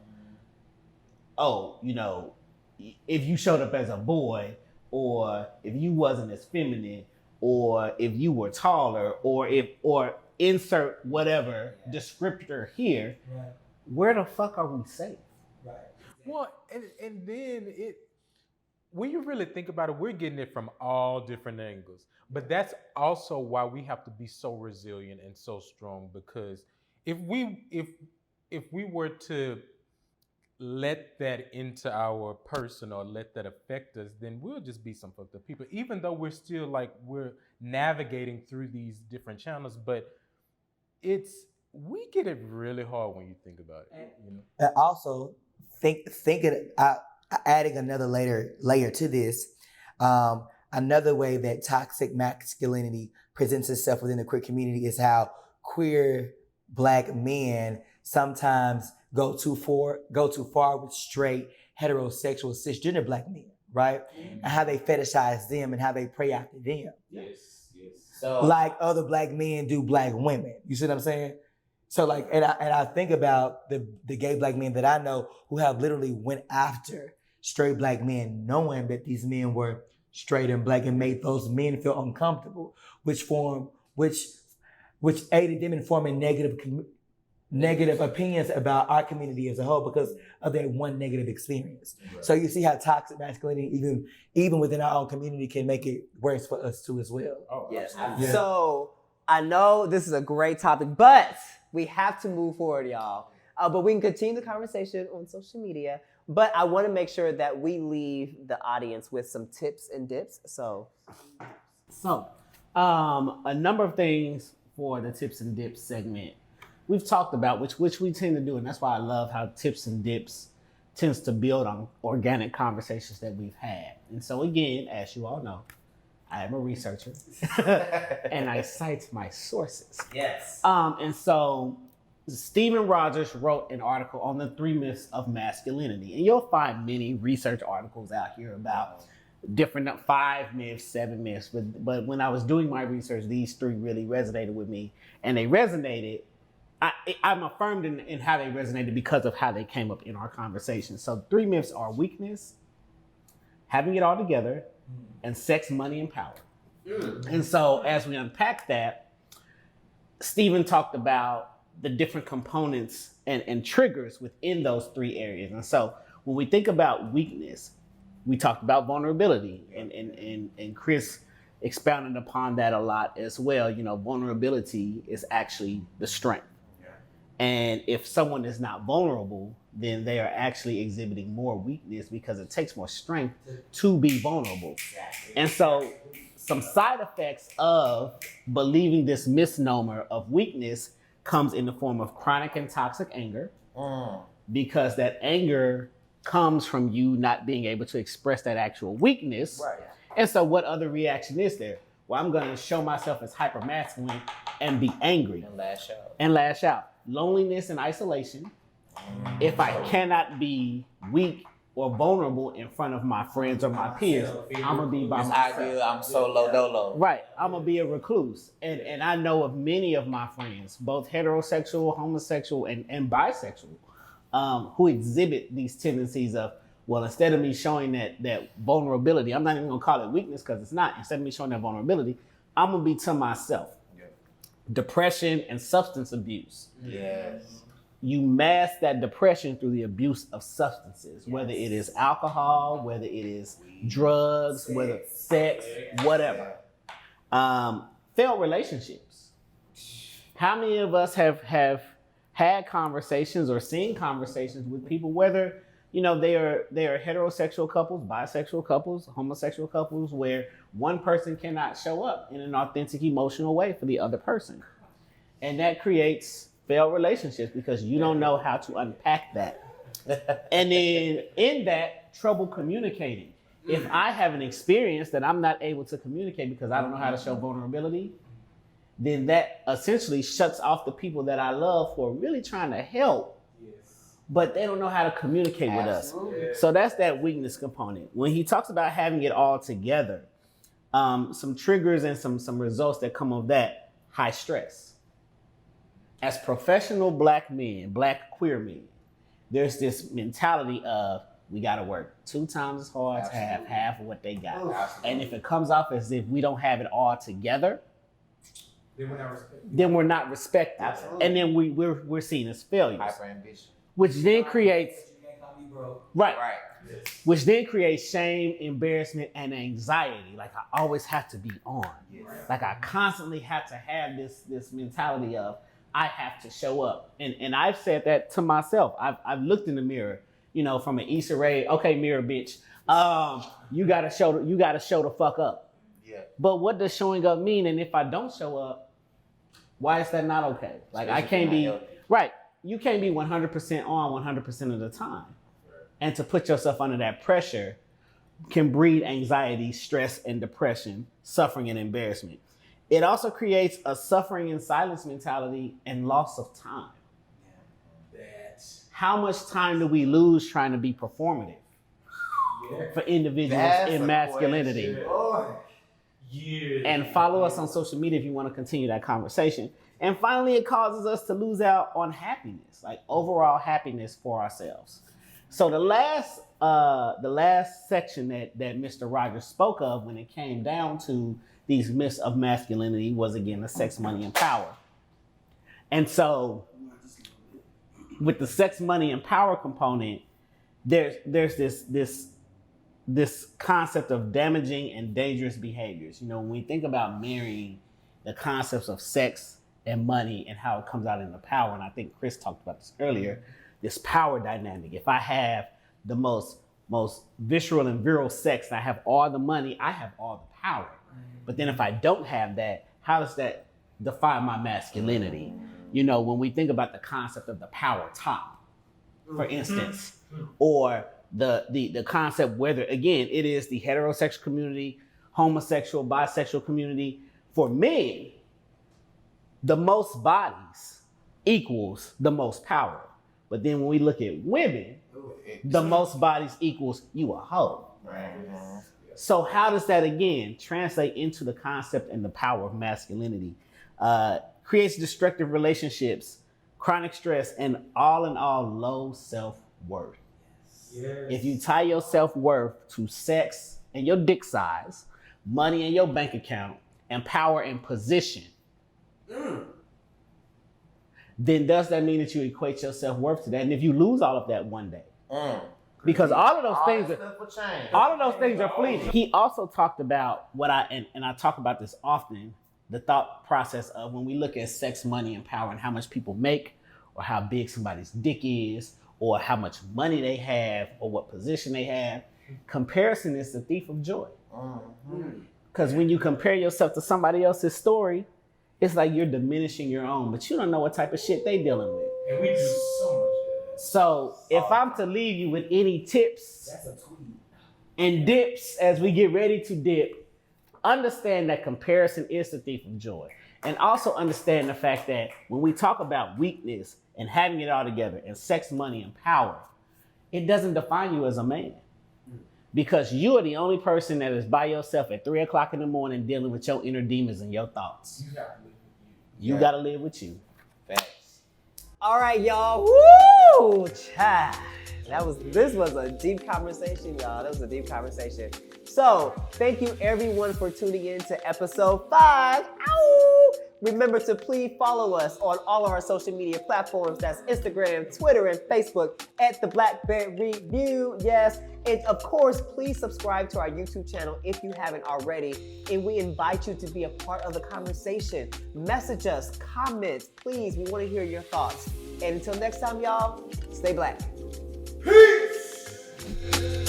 if you showed up as a boy, or if you wasn't as feminine, or if you were taller, or insert whatever descriptor here, where the fuck are we safe? Right. Well, and then when you really think about it, we're getting it from all different angles. But that's also why we have to be so resilient and so strong, because if we were to let that into our person or let that affect us, then we'll just be some fucked up people, even though we're still we're navigating through these different channels. But we get it really hard when you think about it. And also, adding another layer to this, another way that toxic masculinity presents itself within the queer community is how queer Black men sometimes go too far with straight, heterosexual, cisgender Black men, right? And how they fetishize them and how they prey after them. Yes. So, like other Black men do Black women. You see what I'm saying? So and I think about the gay Black men that I know who have literally went after straight Black men, knowing that these men were straight and Black, and made those men feel uncomfortable, which aided them in forming negative opinions about our community as a whole because of that one negative experience. Right. So you see how toxic masculinity, even within our own community, can make it worse for us too as well. Oh, yes. Yeah. So I know this is a great topic, but we have to move forward, y'all. But we can continue the conversation on social media. But I want to make sure that we leave the audience with some tips and dips. So a number of things for the tips and dips segment we've talked about, which we tend to do, and that's why I love how tips and dips tends to build on organic conversations that we've had. And so again, as you all know, I am a researcher and I cite my sources. Yes. And so Stephen Rogers wrote an article on the 3 myths of masculinity. And you'll find many research articles out here about different 5 myths, 7 myths. But when I was doing my research, these 3 really resonated with me. And they resonated. I'm affirmed in how they resonated because of how they came up in our conversation. So 3 myths are weakness, having it all together, and sex, money, and power. And so as we unpack that, Stephen talked about the different components and triggers within those 3 areas. And so when we think about weakness, we talked about vulnerability, and Chris expounded upon that a lot as well. Vulnerability is actually the strength. And if someone is not vulnerable, then they are actually exhibiting more weakness because it takes more strength to be vulnerable. And so some side effects of believing this misnomer of weakness comes in the form of chronic and toxic anger, because that anger comes from you not being able to express that actual weakness. Right. And so what other reaction is there? Well, I'm going to show myself as hypermasculine and be angry. And lash out. Loneliness and isolation. If I cannot be weak or vulnerable in front of my friends or my peers, I'm going to be by myself. I'm solo dolo. Right. I'm going to be a recluse. And I know of many of my friends, both heterosexual, homosexual, and bisexual, who exhibit these tendencies of, well, instead of me showing that vulnerability, I'm not even going to call it weakness because it's not. Instead of me showing that vulnerability, I'm going to be to myself. Depression and substance abuse. Yes. You mask that depression through the abuse of substances, whether it is alcohol, whether it is drugs, whether sex, whatever. Failed relationships. How many of us have had conversations or seen conversations with people, whether they are heterosexual couples, bisexual couples, homosexual couples, where one person cannot show up in an authentic emotional way for the other person, and that creates failed relationships because you don't know how to unpack that. And then in that, trouble communicating. If I have an experience that I'm not able to communicate because I don't know how to show vulnerability, then that essentially shuts off the people that I love who are really trying to help, but they don't know how to communicate with us. So that's that weakness component. When he talks about having it all together, some triggers and some results that come of that: high stress. As professional Black men, Black queer men, there's this mentality of we got to work 2 times as hard to have half of what they got. Absolutely. And if it comes off as if we don't have it all together, then we're not respected. Absolutely. And then we're seen as failures, Hyper ambition. which then creates right. Yes. Which then creates shame, embarrassment, and anxiety. Like I always have to be on. Yes. Like I constantly have to have this mentality of I have to show up. And I've said that to myself. I've looked in the mirror, from an Issa Rae, okay, mirror bitch. You gotta show the fuck up. Yeah. But what does showing up mean? And if I don't show up, why is that not okay? Like I can't be right. You can't be 100% on 100% of the time. And to put yourself under that pressure can breed anxiety, stress, and depression, suffering and embarrassment. It also creates a suffering in silence mentality and loss of time. How much time do we lose trying to be performative for individuals in masculinity? And follow us on social media if you want to continue that conversation. And finally, it causes us to lose out on happiness, like overall happiness for ourselves. So the last section that Mr. Rogers spoke of when it came down to these myths of masculinity was, again, the sex, money, and power. And so with the sex, money, and power component, there's this concept of damaging and dangerous behaviors. When we think about marrying, the concepts of sex and money and how it comes out in the power, and I think Chris talked about this earlier, this power dynamic. If I have the most visceral and virile sex and I have all the money, I have all the power. But then if I don't have that, how does that define my masculinity? When we think about the concept of the power top, for instance, or the concept, whether, again, it is the heterosexual community, homosexual, bisexual community, for men, the most bodies equals the most power. But then when we look at women, the most bodies equals you a hoe. Right. So how does that, again, translate into the concept and the power of masculinity? Creates destructive relationships, chronic stress, and all in all, low self-worth. Yes. If you tie your self-worth to sex and your dick size, money in your bank account, and power and position, then does that mean that you equate your self-worth to that? And if you lose all of that one day, because all of those things are fleeting. He also talked about what I talk about this often, the thought process of when we look at sex, money, and power and how much people make, or how big somebody's dick is, or how much money they have or what position they have. Comparison is the thief of joy. Because when you compare yourself to somebody else's story, it's like you're diminishing your own, but you don't know what type of shit they dealing with. And we do so much of that. So if I'm to leave you with any tips and dips as we get ready to dip, understand that comparison is the thief of joy. And also understand the fact that when we talk about weakness and having it all together and sex, money, and power, it doesn't define you as a man. Because you are the only person that is by yourself at 3 o'clock in the morning dealing with your inner demons and your thoughts. You gotta live with you. Facts. All right, y'all. Woo! Child. This was a deep conversation, y'all. That was a deep conversation. So, thank you everyone for tuning in to episode 5. Ow! Remember to please follow us on all of our social media platforms. That's Instagram, Twitter, and Facebook at The Black Bear Review. Yes. And of course, please subscribe to our YouTube channel if you haven't already. And we invite you to be a part of the conversation. Message us, comment, please. We want to hear your thoughts. And until next time, y'all, stay black. Peace!